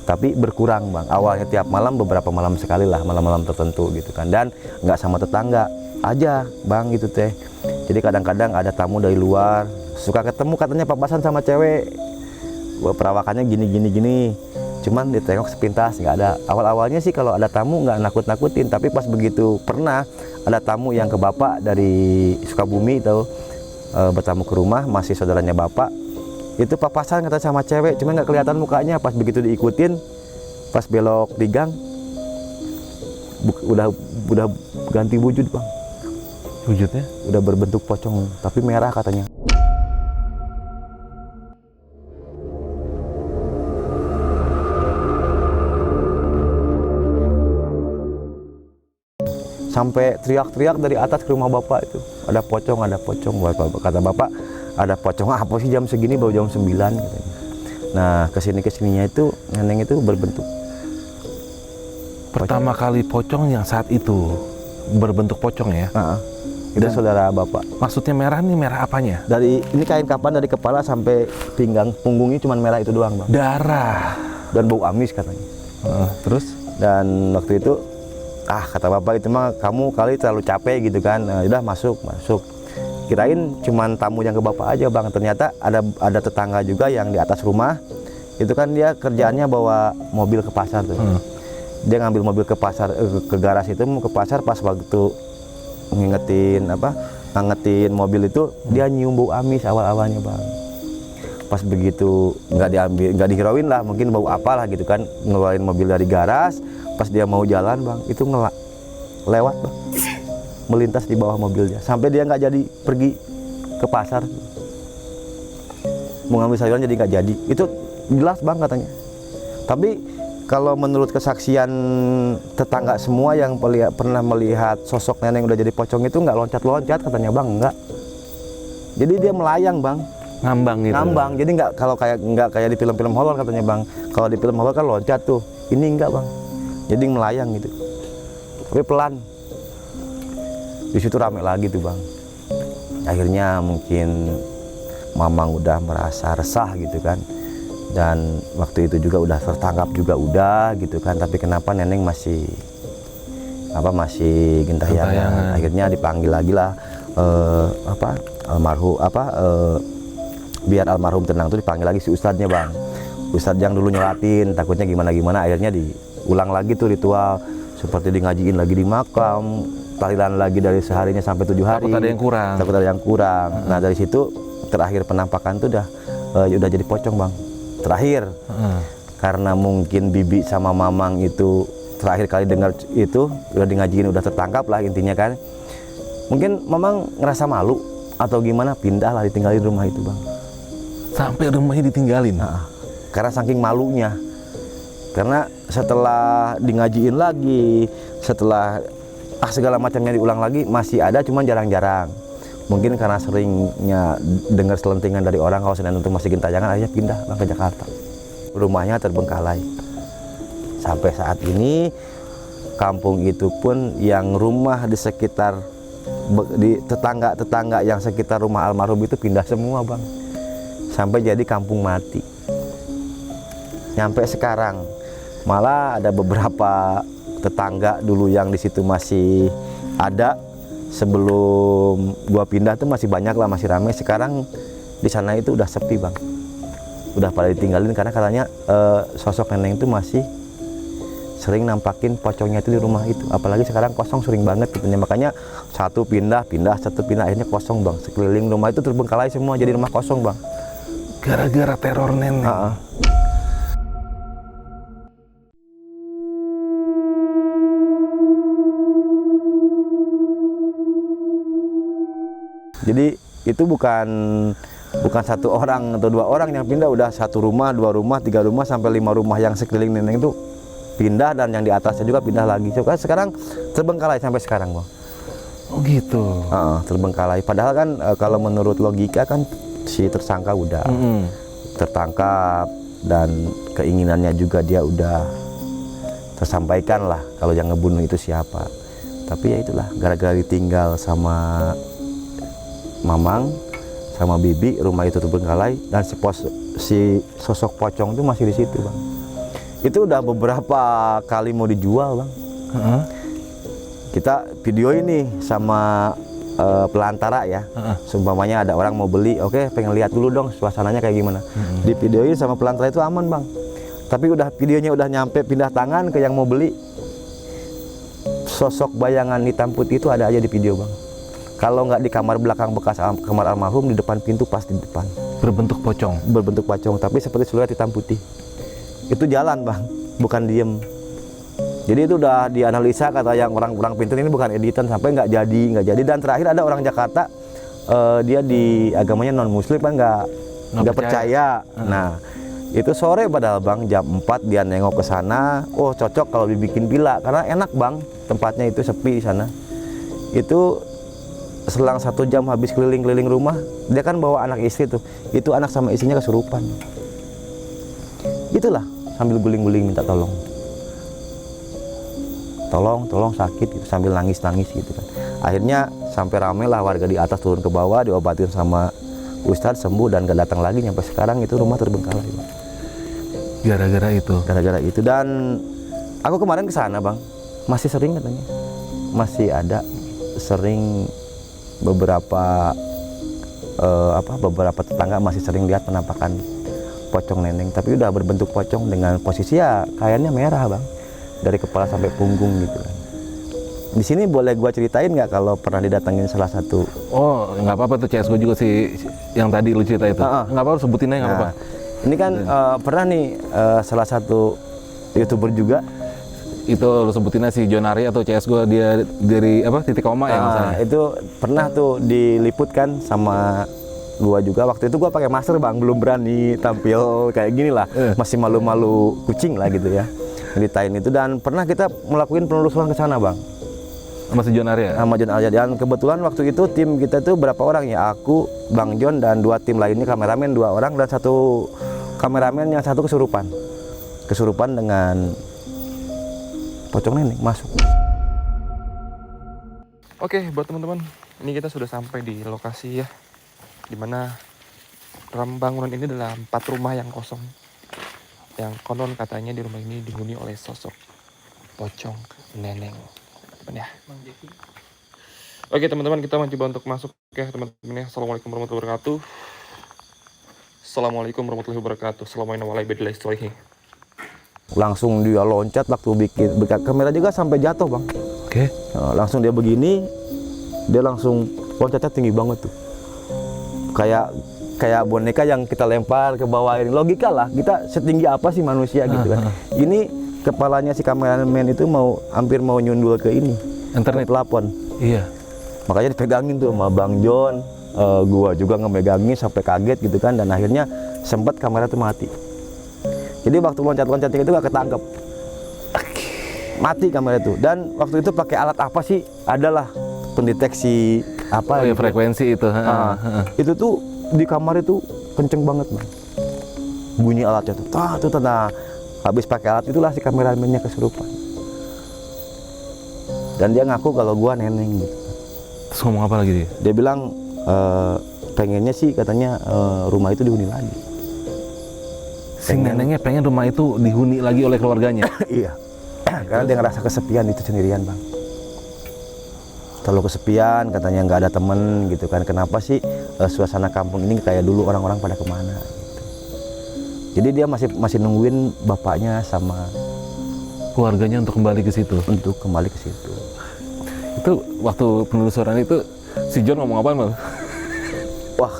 tapi berkurang bang. Awalnya tiap malam, beberapa malam sekali lah, malam-malam tertentu gitu kan, dan nggak sama tetangga aja bang gitu teh. Jadi kadang-kadang ada tamu dari luar suka ketemu katanya papasan sama cewek, perawakannya gini, cuman ditengok sepintas nggak ada. Awal-awalnya sih kalau ada tamu nggak nakut-nakutin, tapi pas begitu pernah ada tamu yang ke bapak dari Sukabumi itu bertamu ke rumah, masih saudaranya bapak, itu papasan kata sama cewek, cuman nggak kelihatan mukanya. Pas begitu diikutin, pas belok di gang, udah ganti wujud bang. Wujudnya? Udah berbentuk pocong, tapi merah katanya. Sampai teriak-teriak dari atas ke rumah bapak itu, ada pocong, ada pocong. Kata bapak, ada pocong apa sih jam segini, baru jam 9 katanya. Nah kesininya itu neneng itu berbentuk Pertama kali pocong yang saat itu berbentuk pocong ya? Itu saudara bapak. Maksudnya merah nih, merah apanya? Dari ini kain kapan dari kepala sampai pinggang, punggungnya cuma merah itu doang bang. Darah. Dan bau amis katanya. Terus? Dan waktu itu kata bapak itu mah kamu kali terlalu capek gitu kan. Udah masuk. Kirain cuman tamu yang ke bapak aja bang. Ternyata ada tetangga juga yang di atas rumah. Itu kan dia kerjaannya bawa mobil ke pasar tuh. Dia ngambil mobil ke pasar, ke garasi itu mau ke pasar. Pas waktu ngangetin mobil itu dia nyium bau amis awal-awalnya bang. Pas begitu nggak dihirauin lah, mungkin bau apalah gitu kan, ngeluarin mobil dari garas. Pas dia mau jalan bang, itu lewat bang, melintas di bawah mobilnya, sampai dia nggak jadi pergi ke pasar, mau ngambil sayuran jadi nggak jadi. Itu jelas bang katanya. Tapi kalau menurut kesaksian tetangga semua yang pernah melihat sosok nenek udah jadi pocong itu nggak loncat-loncat katanya bang, enggak. Jadi dia melayang bang. Ngambang gitu. Ngambang. Jadi nggak kayak di film-film horor katanya bang. Kalau di film horor kan loncat tuh. Ini enggak bang. Jadi melayang gitu. Tapi pelan. Di situ rame lagi tuh bang. Akhirnya mungkin mamang udah merasa resah gitu kan. Dan waktu itu juga udah tertangkap juga udah gitu kan. Tapi kenapa neneng masih gentayangan. Akhirnya dipanggil lagi lah biar almarhum tenang tuh dipanggil lagi si ustadznya bang. Ustadz yang dulu nyolatin, takutnya gimana akhirnya diulang lagi tuh ritual seperti di ngajiin lagi di makam, tahlilan lagi dari seharinya sampai 7 hari. Takut ada yang kurang. Nah dari situ terakhir penampakan tuh udah jadi pocong bang. Terakhir karena mungkin bibi sama mamang itu terakhir kali dengar itu udah di ngajiin, udah tertangkap lah intinya kan. Mungkin mamang ngerasa malu atau gimana, pindah lah, ditinggalin rumah itu bang. Sampai rumahnya ditinggalin? Karena saking malunya. Karena setelah di ngajiin lagi, setelah segala macamnya diulang lagi, masih ada cuman jarang-jarang. Mungkin karena seringnya dengar selentingan dari orang kalau Senin untuk masih gentayangan, akhirnya pindah bang ke Jakarta. Rumahnya terbengkalai. Sampai saat ini kampung itu pun yang rumah di sekitar di tetangga yang sekitar rumah almarhum itu pindah semua bang, sampai jadi kampung mati. Nyampe sekarang malah ada beberapa tetangga dulu yang di situ masih ada sebelum gua pindah tuh masih banyak lah, masih ramai. Sekarang di sana itu udah sepi bang, udah pada ditinggalin karena katanya sosok neneng itu masih sering nampakin pocongnya itu di rumah itu. Apalagi sekarang kosong sering banget gitu. Makanya satu pindah, satu pindah, akhirnya kosong bang. Sekeliling rumah itu terbengkalai semua jadi rumah kosong bang. Gara-gara teror nenek. Jadi itu bukan satu orang atau dua orang yang pindah, udah satu rumah, dua rumah, tiga rumah, sampai 5 rumah yang sekeliling neneng itu pindah, dan yang di atasnya juga pindah lagi. Sekarang terbengkalai sampai sekarang bang. Oh gitu. Terbengkalai. Padahal kan kalau menurut logika kan si tersangka udah tertangkap dan keinginannya juga dia udah tersampaikan lah kalau yang ngebunuh itu siapa. Tapi ya itulah, gara-gara ditinggal sama Mamang sama Bibi, rumah itu terbengkalai, dan si sosok pocong itu masih di situ bang. Itu udah beberapa kali mau dijual bang. Kita video ini sama pelantara ya. Seumpamanya ada orang mau beli, oke, pengen lihat dulu dong suasananya kayak gimana. Di videoin sama pelantara itu aman bang. Tapi udah videonya udah nyampe pindah tangan ke yang mau beli, sosok bayangan hitam putih itu ada aja di video bang. Kalau nggak di kamar belakang bekas kamar almarhum, di depan pintu pas di depan. Berbentuk pocong. Berbentuk pocong, tapi seperti siluet hitam putih. Itu jalan bang, bukan diem. Jadi itu udah dianalisa, kata yang orang-orang pintar ini bukan editan, sampai nggak jadi. Dan terakhir ada orang Jakarta, dia di agamanya non muslim kan nggak percaya. Nah itu sore padahal bang, jam 4 dia nengok ke sana. Oh cocok kalau dibikin villa, karena enak bang, tempatnya itu sepi di sana. Itu selang 1 jam habis keliling-keliling rumah, dia kan bawa anak istri tuh, itu anak sama istrinya kesurupan. Itulah sambil guling-guling minta tolong sakit gitu, sambil nangis gitu kan. Akhirnya sampai rame lah warga di atas turun ke bawah, diobatin sama Ustadz, sembuh dan gak datang lagi. Sampai sekarang itu rumah terbengkalai bang. Gara-gara itu. Dan aku kemarin ke sana bang, masih sering katanya, masih ada sering beberapa tetangga masih sering lihat penampakan pocong neneng, tapi udah berbentuk pocong dengan posisi ya kayaknya merah bang, dari kepala sampai punggung gitu kan. Di sini boleh gua ceritain nggak kalau pernah didatangin salah satu? Oh nggak apa-apa tuh, CS gue juga sih yang tadi lu cerita itu. Nggak apa-apa, sebutin aja nggak apa-apa. Ini kan pernah nih salah satu YouTuber juga. Itu lu sebutinnya si Jonari atau CS gue, dia dari apa, titik koma ya misalnya. Itu pernah tuh diliput kan sama gua juga. Waktu itu gua pakai masker bang, belum berani tampil kayak gini lah, masih malu-malu kucing lah gitu ya, ceritain itu. Dan pernah kita melakukan penelusuran ke sana bang, sama si Jonari ya? Sama Jon Arya. Dan kebetulan waktu itu tim kita tuh berapa orang ya, aku, Bang Jon, dan 2 tim lainnya, kameramen 2 orang, dan 1 kameramen yang 1 kesurupan dengan pocong nenek masuk. Oke, buat teman-teman, ini kita sudah sampai di lokasi ya, dimana bangunan ini adalah 4 rumah yang kosong, yang konon katanya di rumah ini dihuni oleh sosok pocong neneng. Ya. Oke teman-teman, kita mencoba untuk masuk ya teman-teman ya. Assalamualaikum warahmatullahi wabarakatuh. Assalamualaikum warahmatullahi wabarakatuh. Assalamualaikum warahmatullahi wabarakatuh. Langsung dia loncat waktu bikin kamera juga sampai jatuh bang. Oke. Langsung dia begini, dia langsung loncatnya tinggi banget tuh, kayak boneka yang kita lempar ke bawah ini. Logika lah, kita setinggi apa sih manusia gitu kan. Ini kepalanya si kameramen itu hampir mau nyundul ke ini, internet plafon. Iya. Makanya dipegangin tuh sama Bang Jon, gua juga ngemegangin sampai kaget gitu kan. Dan akhirnya sempat kamera tuh mati. Jadi waktu loncat-loncat itu gak ketangkep, mati kamera itu. Dan waktu itu pakai alat apa sih? Adalah pendeteksi apa? Ya, frekuensi itu. Itu tuh di kamar itu kenceng banget bang, bunyi alatnya tuh. Habis pakai alat itulah si kameramennya kesurupan. Dan dia ngaku kalau gua neneng gitu. Terus ngomong apa lagi dia? Dia bilang pengennya sih katanya rumah itu dihuni lagi. Si nenengnya pengen rumah itu dihuni lagi oleh keluarganya. Iya. Karena dia ngerasa kesepian itu sendirian bang. Terlalu kesepian, katanya nggak ada temen gitu kan. Kenapa sih suasana kampung ini kayak dulu, orang-orang pada kemana gitu. Jadi dia masih nungguin bapaknya sama keluarganya untuk kembali ke situ. untuk kembali ke situ. Itu waktu penelusuran itu si John ngomong apa Bang? Wah,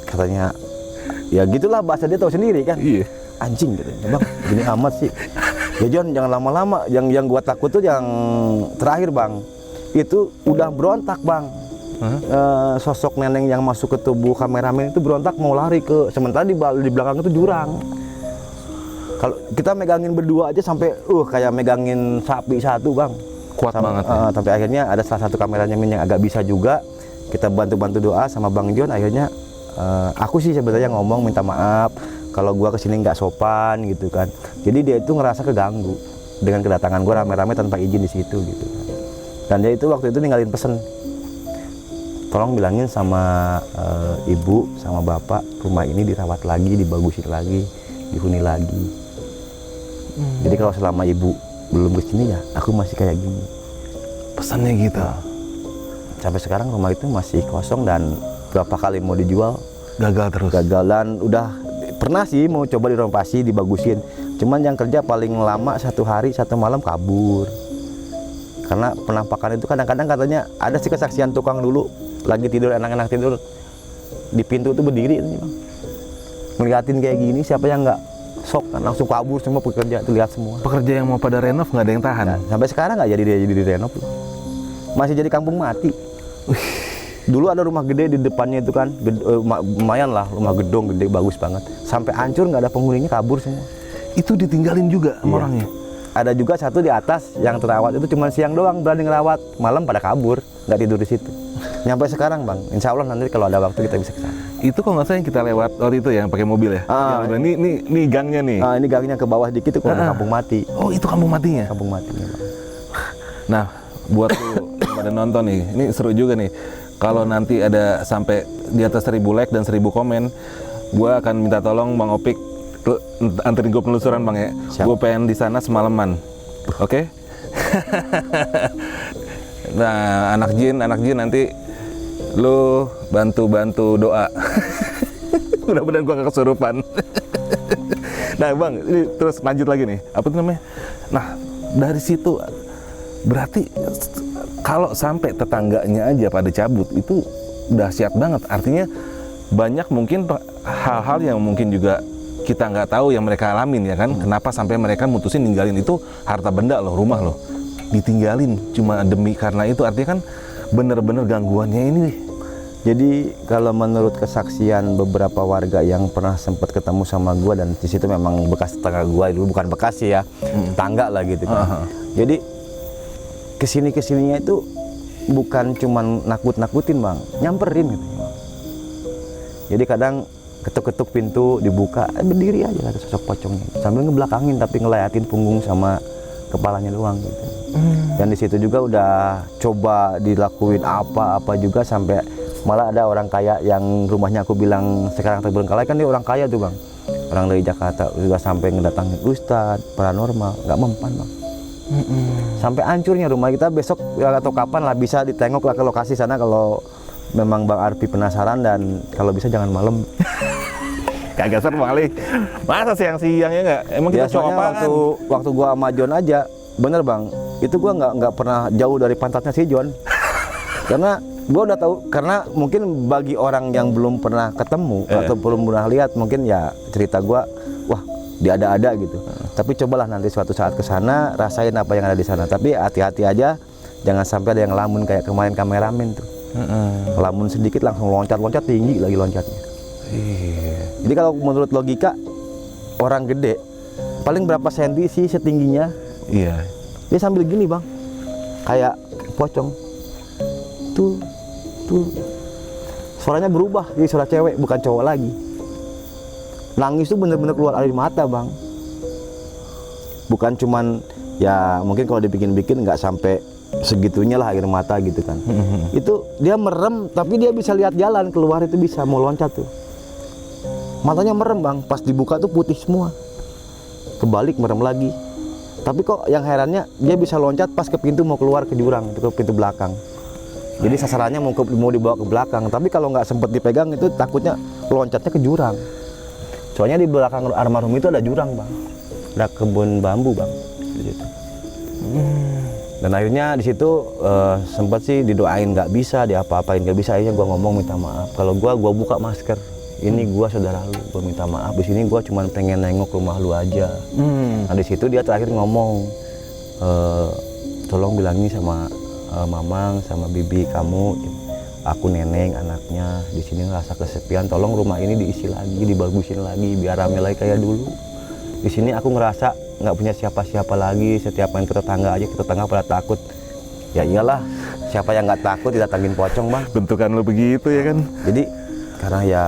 katanya ya gitulah, bahasa dia tahu sendiri kan. Iya. Anjing katanya, Bang, gini amat sih. Ya John, jangan lama-lama. Yang gua takut tuh yang terakhir, Bang. Itu udah berontak, Bang. Sosok neneng yang masuk ke tubuh kameramen itu berontak mau lari ke, sementara di belakang itu jurang. Kalau kita megangin berdua aja sampai kayak megangin sapi satu, Bang. Kuat banget ya. Tapi akhirnya ada salah satu kameramen yang agak bisa juga. Kita bantu-bantu doa sama Bang John. Akhirnya aku sih sebenarnya ngomong minta maaf kalau gua kesini nggak sopan gitu kan. Jadi dia itu ngerasa keganggu dengan kedatangan gua rame-rame tanpa izin di situ gitu kan. Dan dia itu waktu itu ninggalin pesen, tolong bilangin sama ibu sama bapak rumah ini dirawat lagi, dibagusin lagi, dihuni lagi. Jadi kalau selama ibu belum kesini ya aku masih kayak gini. Pesannya gitu. Sampai sekarang rumah itu masih kosong dan berapa kali mau dijual Gagal terus. gagalan. Udah pernah sih mau coba direnovasi, dibagusin, cuman yang kerja paling lama 1 hari 1 malam kabur. Karena penampakan itu kadang-kadang katanya ada sih kesaksian tukang dulu lagi tidur, enak-enak tidur di pintu itu berdiri ini, Bang, ngeliatin kayak gini, siapa yang nggak sok kan, langsung kabur semua pekerja itu, lihat semua. Pekerja yang mau pada renov nggak ada yang tahan. Nah, sampai sekarang nggak jadi direnov, masih jadi kampung mati. Dulu ada rumah gede di depannya itu kan, lumayan lah, rumah gedung gede bagus banget, sampai hancur nggak ada penghuninya, kabur semua. Itu ditinggalin juga sama Iya. orangnya. Ada juga satu di atas yang terawat itu cuma siang doang berani ngerawat, malam pada kabur, nggak tidur di situ. Nyampe sekarang, Bang, insya Allah nanti kalau ada waktu kita bisa ke sana. Itu kalau nggak salah yang kita lewat waktu itu yang pakai mobil ya. Ah. Yang udah, ini gangnya nih. Ini gangnya ke bawah dikit itu kalau kampung mati. Oh itu kampung matinya. Kampung matinya, Bang. Nah, buat lu yang pada nonton nih, ini seru juga nih. Kalau nanti ada sampai di atas 1000 like dan 1000 komen, gue akan minta tolong Bang Opik anterin gue penelusuran, Bang ya. Siap. Gue pengen di sana semalaman, oke? Nah, anak jin nanti lu bantu doa. Mudah-mudahan gue gak kesurupan. Nah, Bang, ini terus lanjut lagi nih. Apa tuh namanya? Nah, dari situ berarti kalau sampai tetangganya aja pada cabut itu dahsyat banget. Artinya banyak mungkin hal-hal yang mungkin juga kita nggak tahu yang mereka alamin ya kan. Kenapa sampai mereka mutusin ninggalin itu harta benda loh, rumah loh, ditinggalin cuma demi karena itu. Artinya kan bener-bener gangguannya ini nih. Jadi kalau menurut kesaksian beberapa warga yang pernah sempat ketemu sama gua, dan di situ memang bekas tetangga gua dulu, bukan bekas sih ya, tangga lah gitu kan. Jadi kesininya itu bukan cuman nakut-nakutin, Bang, nyamperin gitu. Jadi kadang ketuk-ketuk pintu dibuka, berdiri aja ada sosok pocongnya sambil ngebelakangin tapi ngelayatin punggung sama kepalanya doang gitu. Dan di situ juga udah coba dilakuin apa-apa juga, sampai malah ada orang kaya yang rumahnya aku bilang sekarang terbengkalai, kan dia orang kaya tuh, Bang, orang dari Jakarta, juga sampai ngedatangin ustadz paranormal, nggak mempan, Bang. Sampai hancurnya rumah kita. Besok atau kapan lah bisa ditengok lah ke lokasi sana kalau memang Bang Arfi penasaran, dan kalau bisa jangan malam. Kagak seru kali. Masa siang-siangnya nggak? Emang kita coba Biasanya apaan? waktu gua sama John aja, bener, Bang, itu gua nggak pernah jauh dari pantatnya si John. Karena gua udah tahu, karena mungkin bagi orang yang belum pernah ketemu atau belum pernah lihat, mungkin ya cerita gua, wah, dia ada gitu. Tapi cobalah nanti suatu saat ke sana, rasain apa yang ada di sana. Tapi hati-hati aja, jangan sampai ada yang ngelamun kayak kemarin kameramen tuh. Ngelamun sedikit langsung loncat tinggi lagi loncatnya. Jadi kalau menurut logika orang gede paling berapa senti sih setingginya? Iya. Dia sambil gini, Bang, kayak pocong. Tuh. Suaranya berubah jadi suara cewek, bukan cowok lagi. Nangis tuh bener-bener keluar air mata, Bang. Bukan cuman, ya mungkin kalau dibikin-bikin nggak sampai segitunya lah air mata gitu kan. Itu dia merem tapi dia bisa lihat jalan keluar, itu bisa mau loncat tuh. Matanya merem, Bang, pas dibuka tuh putih semua. Kebalik merem lagi. Tapi kok yang herannya dia bisa loncat pas ke pintu mau keluar ke jurang, ke pintu belakang. Jadi sasarannya mau dibawa ke belakang, tapi kalau nggak sempet dipegang itu takutnya loncatnya ke jurang. Soalnya di belakang almarhum itu ada jurang, Bang. Ada kebun bambu, Bang. Di situ. Dan akhirnya di situ sempat sih didoain nggak bisa, diapa-apain nggak bisa. Akhirnya gue ngomong minta maaf. Kalau gue buka masker. Ini gue saudara lu, gue minta maaf. Di sini gue cuma pengen nengok rumah lu aja. Nah di situ dia terakhir ngomong, tolong bilangin sama mamang sama bibi kamu, aku Neneng anaknya di sini ngerasa kesepian. Tolong rumah ini diisi lagi, dibagusin lagi, biar rame lagi kayak dulu. Di sini aku ngerasa nggak punya siapa-siapa lagi. Setiap main ke tetangga aja, ke tetangga pada takut. Ya iyalah, siapa yang nggak takut didatangin pocong bang. Bentukan lu begitu ya kan? Jadi karena ya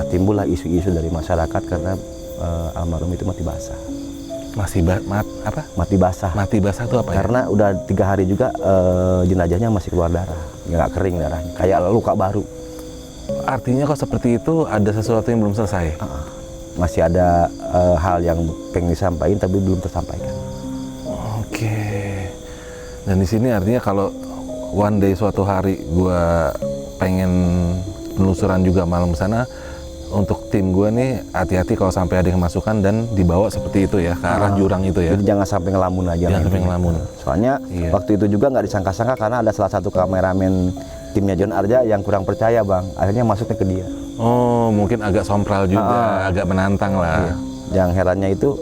timbullah isu-isu dari masyarakat karena almarhum itu mati basah. Mati basah. Mati basah itu apa ya? Karena udah 3 hari juga jenazahnya masih keluar darah, nggak kering darahnya, kayak luka baru. Artinya kok seperti itu ada sesuatu yang belum selesai? Masih ada hal yang pengen disampaikan tapi belum tersampaikan. Oke. Dan di sini artinya kalau one day suatu hari gua pengen penelusuran juga malam sana, untuk tim gue nih hati-hati kalau sampai ada yang masukkan dan dibawa seperti itu ya ke arah jurang itu ya. Jadi jangan sampai ngelamun aja. Jangan sampai ngelamun. Soalnya waktu itu juga nggak disangka-sangka karena ada salah satu kameramen timnya John Arja yang kurang percaya bang. Akhirnya masuknya ke dia. Oh mungkin agak sompral juga, agak menantang lah. Yang herannya itu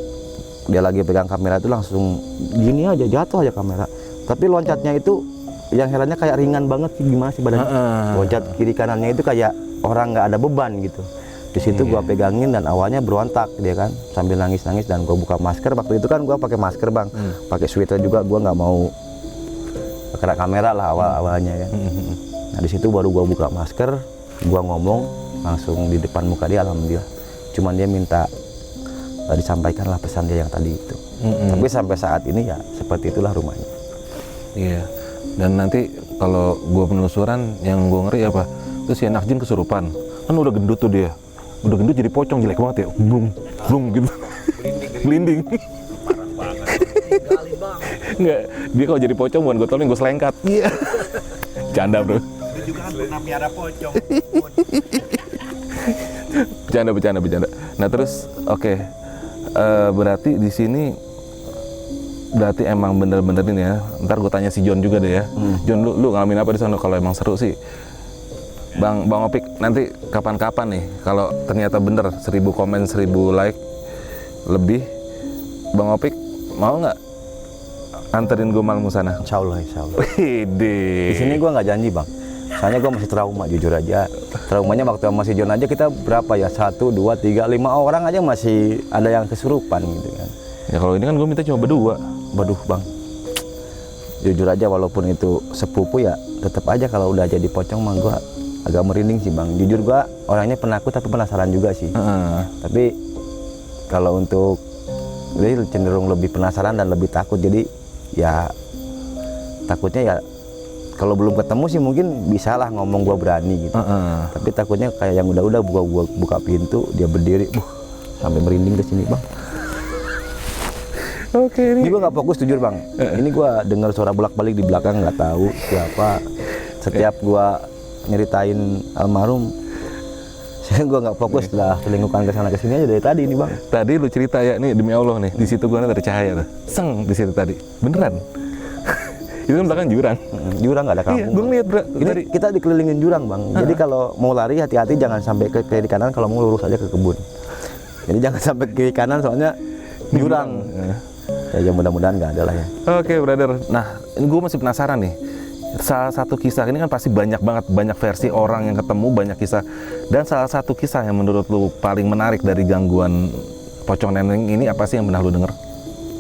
dia lagi pegang kamera itu langsung gini aja jatuh aja kamera. Tapi loncatnya itu yang herannya kayak ringan banget sih, gimana sih badannya. Loncat kiri kanannya itu kayak orang nggak ada beban gitu. Di situ gua pegangin dan awalnya berontak dia kan sambil nangis-nangis dan gua buka masker. Waktu itu kan gua pakai masker bang, pakai sweater juga, gua nggak mau kena kamera lah awalnya kan. Nah di situ baru gua buka masker, gua ngomong langsung di depan muka dia, alhamdulillah. Cuman dia minta disampaikanlah pesan dia yang tadi itu. Tapi sampai saat ini ya seperti itulah rumahnya. Iya. Dan nanti kalau gua penelusuran yang gua ngeri apa? Terus si anak jin kesurupan. Kan udah gendut tuh dia. Udah gendut jadi pocong, jelek banget ya. Blung gitu. Blinding. Enggak, dia kalau jadi pocong bukan gue tolong, gue selengkat. Iya. Canda bro. Dia juga kan pernah piara pocong. Bercanda. Nah terus, oke. Berarti di sini berarti emang bener-bener ini ya. Ntar gue tanya si John juga deh ya. John, lu ngalamin apa di sana? Kalau emang seru sih. Bang Opik, nanti kapan-kapan nih kalau ternyata bener 1000 komen 1000 like lebih, Bang Opik mau nggak anterin gue malam sana? Insya Allah. Di sini gue nggak janji bang, soalnya gue masih trauma jujur aja. Traumanya waktu masih John aja kita berapa ya, 1, 2, 3, 5 orang aja masih ada yang kesurupan gitu kan. Ya kalau ini kan gue minta cuma berdua. Waduh bang, jujur aja walaupun itu sepupu ya tetap aja kalau udah jadi pocong mah gue agak merinding sih bang. Jujur gua orangnya penakut tapi penasaran juga sih. Tapi kalau untuk jadi cenderung lebih penasaran dan lebih takut. Jadi ya takutnya ya kalau belum ketemu sih mungkin bisalah ngomong gua berani gitu. Tapi takutnya kayak yang udah gua buka pintu dia berdiri, sampai merinding ke sini bang. Oke, ini gua nggak fokus jujur bang. Ini gua dengar suara bolak-balik di belakang nggak tahu siapa. Setiap gua nyeritain almarhum, saya gue nggak fokus lah selingkuhan kesana kesini aja dari tadi ini bang. Tadi lu cerita ya, nih demi Allah nih, di situ gue ada cahaya tuh, seng di situ tadi, beneran. Itu kan belakang jurang. Jurang nggak ada kampung. Iya, gue ngeliat bro. Ini kita dikelilingin jurang bang. Jadi kalau mau lari hati-hati jangan sampai ke kiri kanan, kalau mau lurus aja ke kebun. Jadi jangan sampai ke kiri kanan soalnya jurang. Ya mudah-mudahan nggak ada lah ya. Oke brother. Nah ini gue masih penasaran nih. Salah satu kisah ini kan pasti banyak versi orang yang ketemu, banyak kisah. Dan salah satu kisah yang menurut lu paling menarik dari gangguan pocong neneng ini apa sih yang pernah lu denger?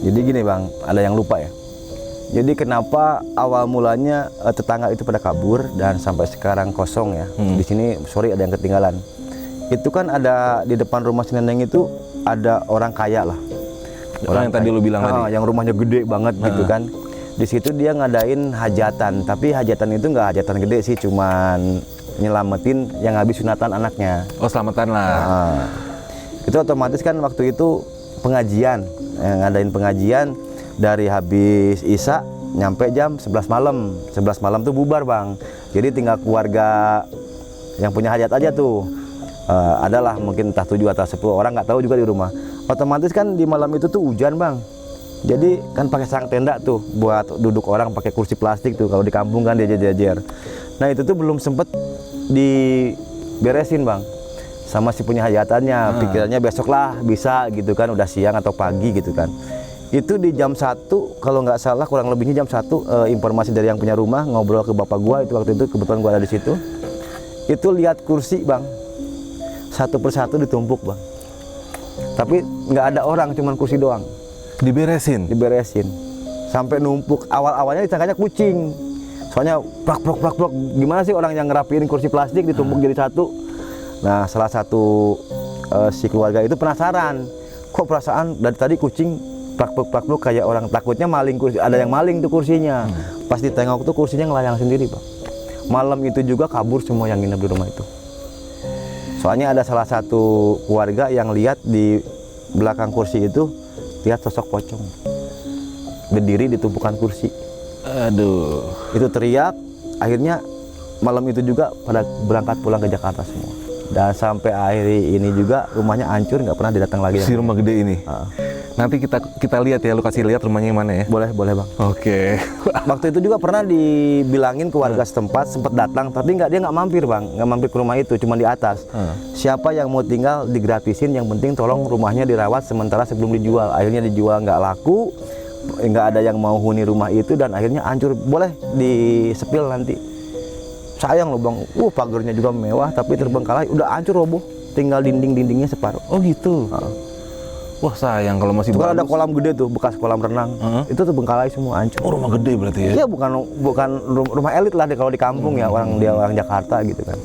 Jadi gini bang, ada yang lupa ya. Jadi kenapa awal mulanya tetangga itu pada kabur dan sampai sekarang kosong ya. Di sini sorry ada yang ketinggalan. Itu kan ada di depan rumah si neneng itu ada orang kaya lah. Orang yang tadi lu bilang tadi. Yang rumahnya gede banget gitu kan. Di situ dia ngadain hajatan, tapi hajatan itu nggak hajatan gede sih, cuman nyelamatin yang habis sunatan anaknya. Oh selamatan lah. Itu otomatis kan waktu itu pengajian, ngadain pengajian dari habis Isya nyampe jam 11 malam. 11 malam tuh bubar bang. Jadi tinggal keluarga yang punya hajat aja tuh. Adalah mungkin entah 7 atau 10 orang nggak tahu juga di rumah. Otomatis kan di malam itu tuh hujan bang. Jadi kan pakai sarang tenda tuh buat duduk orang pakai kursi plastik tuh kalau di kampung kan dijejer-jejer. Nah itu tuh belum sempet diberesin bang sama si punya hayatannya. Pikirannya besok lah bisa gitu kan, udah siang atau pagi gitu kan. Itu di jam 1 kalau nggak salah kurang lebihnya jam 1 informasi dari yang punya rumah ngobrol ke bapak gua itu waktu itu kebetulan gua ada di situ. Itu lihat kursi bang, satu persatu ditumpuk bang. Tapi nggak ada orang, cuman kursi doang. Diberesin. Sampai numpuk. Awalnya disangkanya kucing. Soalnya prak gimana sih orang yang ngerapiin kursi plastik ditumpuk jadi satu. Nah salah satu si keluarga itu penasaran. Kok perasaan dari tadi kucing plak kayak orang, takutnya maling kursi, ada yang maling tuh kursinya. Pas ditengok tuh kursinya ngelayang sendiri bang. Malam itu juga kabur semua yang nginep di rumah itu. Soalnya ada salah satu keluarga yang lihat di belakang kursi itu, lihat sosok pocong berdiri di tumpukan kursi. Aduh. Itu teriak, akhirnya malam itu juga pada berangkat pulang ke Jakarta semua. Dan sampai hari ini juga rumahnya hancur, nggak pernah didatang lagi. Si rumah gede ini. Nanti kita lihat ya, lu kasih lihat rumahnya yang mana ya. Boleh bang. Oke. Waktu itu juga pernah dibilangin ke warga setempat, sempat datang, tapi dia nggak mampir bang, nggak mampir ke rumah itu, cuma di atas. Siapa yang mau tinggal digratisin, yang penting tolong rumahnya dirawat sementara sebelum dijual. Akhirnya dijual nggak laku, nggak ada yang mau huni rumah itu dan akhirnya hancur. Boleh disepil nanti. Sayang loh bang, pagarnya juga mewah tapi terbengkalai, udah hancur roboh, tinggal dindingnya separuh. Oh gitu. Wah sayang kalau masih Kan ada bagus. kolam gede tuh, bekas kolam renang, itu terbengkalai semua, hancur. Oh rumah gede berarti ya? Iya bukan rumah elit lah kalau di kampung ya, orang Jakarta gitu kan.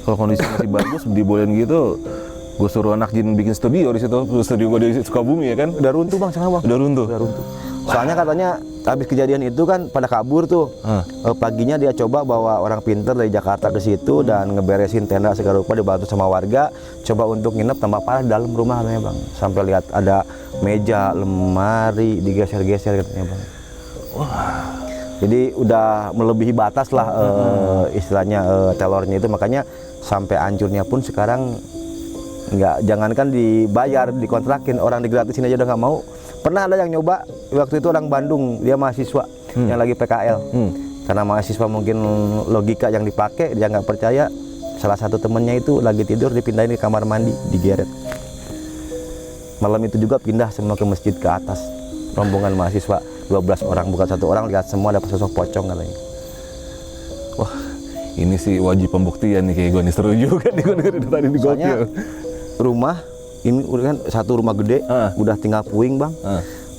Kalau kondisi masih bagus, dibolehin gitu, gue suruh anak jin bikin studio di situ, studio gue di Sukabumi ya kan? Udah runtuh bang sekarang bang. Udah runtuh. Soalnya katanya habis kejadian itu kan pada kabur tuh. Paginya dia coba bawa orang pinter dari Jakarta ke situ dan ngeberesin tenda segala rupa, dibantu sama warga. Coba untuk nginep, tambah parah dalam rumah katanya bang. Sampai lihat ada meja, lemari digeser-geser katanya bang. Jadi udah melebihi batas lah istilahnya telornya itu, makanya sampai hancurnya pun sekarang jangankan dibayar, dikontrakin, orang digratisin aja udah nggak mau. Pernah ada yang nyoba, waktu itu orang Bandung, dia mahasiswa yang lagi PKL. Karena mahasiswa mungkin logika yang dipakai, dia nggak percaya. Salah satu temennya itu lagi tidur, dipindahin ke kamar mandi, digeret. Malam itu juga pindah semua ke masjid ke atas. Rombongan mahasiswa, 12 orang, bukan satu orang, lihat semua ada sosok pocong katanya. Wah, ini sih wajib pembuktian nih kayak gue nih, seru juga nih gue dengerin tadi di Soalnya gokil. rumah ini udah kan satu rumah gede, udah tinggal puing bang.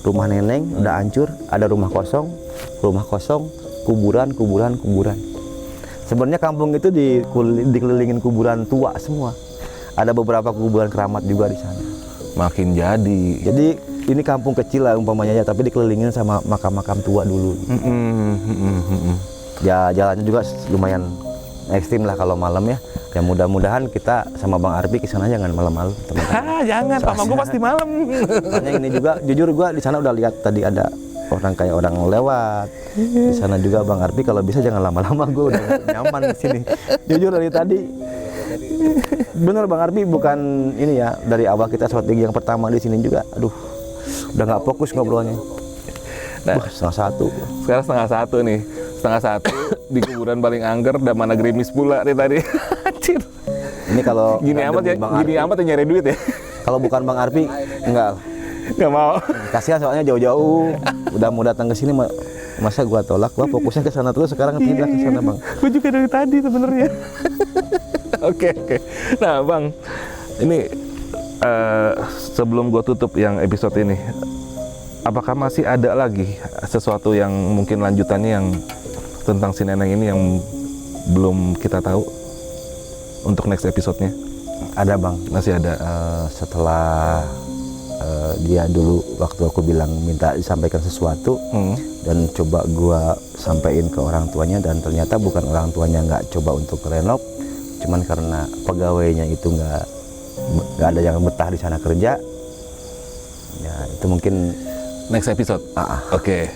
Rumah neneng udah hancur, ada rumah kosong, kuburan. Sebenarnya kampung itu dikelilingin kuburan tua semua. Ada beberapa kuburan keramat juga di sana. Makin jadi. Jadi ini kampung kecil lah umpamanya ya, tapi dikelilingin sama makam-makam tua dulu. Ya jalannya juga lumayan ekstrim lah kalau malam ya. Ya mudah-mudahan kita sama Bang Arfi ke sana jangan malam-malam, teman-teman. Jangan, sama gue pasti malam. Soalnya ini juga, jujur gue di sana udah lihat tadi ada orang kayak orang lewat. Di sana juga Bang Arfi kalau bisa jangan lama-lama, gue udah nyaman di sini. Jujur dari tadi. Bener Bang Arfi, bukan ini ya, dari awal kita shooting yang pertama di sini juga, aduh, udah nggak fokus ngobrolnya. Nah, setengah 1. Sekarang setengah 1 nih. Setengah 1 di kuburan paling angker, dan mana gerimis pula nih tadi. Anjir. Ini kalau Gini amat ya, nyari duit ya. Kalau bukan Bang Arfi, enggak. Nggak mau. Kasihan soalnya jauh-jauh udah mau datang ke sini, masa gua tolak, gua fokusnya ke sana terus, sekarang pindah ke sana Bang. Gue juga dari tadi sebenarnya. Oke. Nah Bang, ini sebelum gua tutup yang episode ini, apakah masih ada lagi sesuatu yang mungkin lanjutannya yang tentang si Neneng ini yang belum kita tahu untuk next episode-nya? Ada Bang, Masih ada. setelah dia dulu waktu aku bilang minta disampaikan sesuatu dan coba gua sampaikan ke orang tuanya, dan ternyata bukan orang tuanya nggak coba untuk renov, cuman karena pegawainya itu nggak ada yang betah di sana kerja. Ya itu mungkin Next episode? Oke.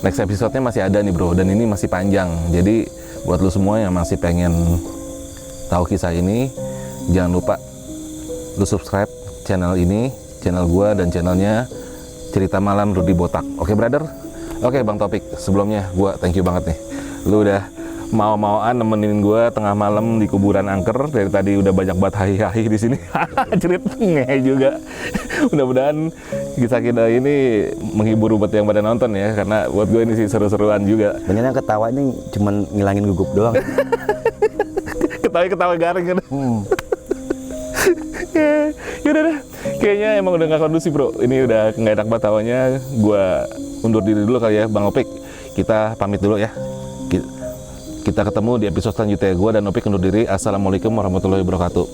Next episode-nya masih ada nih bro, dan ini masih panjang. Jadi buat lu semua yang masih pengen tahu kisah ini, jangan lupa lu subscribe channel ini, channel gua dan channelnya cerita malam Rudy Botak. Oke brother? Oke Bang Topik, sebelumnya gue thank you banget nih. Lu udah mau-mauan nemenin gue tengah malam di kuburan angker. Dari tadi udah banyak banget hahi-hahi di sini. Cerit ngehe juga. Mudah-mudahan kisah kita ini menghibur buat yang pada nonton ya, karena buat gue ini sih seru-seruan juga. Benernya ketawa ini cuman ngilangin gugup doang. Ketawa garing kan. Yaudah deh, kayaknya emang udah gak kondusif bro. Ini udah nggak enak banget tawanya. Gua undur diri dulu kali ya Bang Opik. Kita pamit dulu ya. Kita ketemu di episode selanjutnya. Gua dan Opik undur diri. Assalamualaikum warahmatullahi wabarakatuh.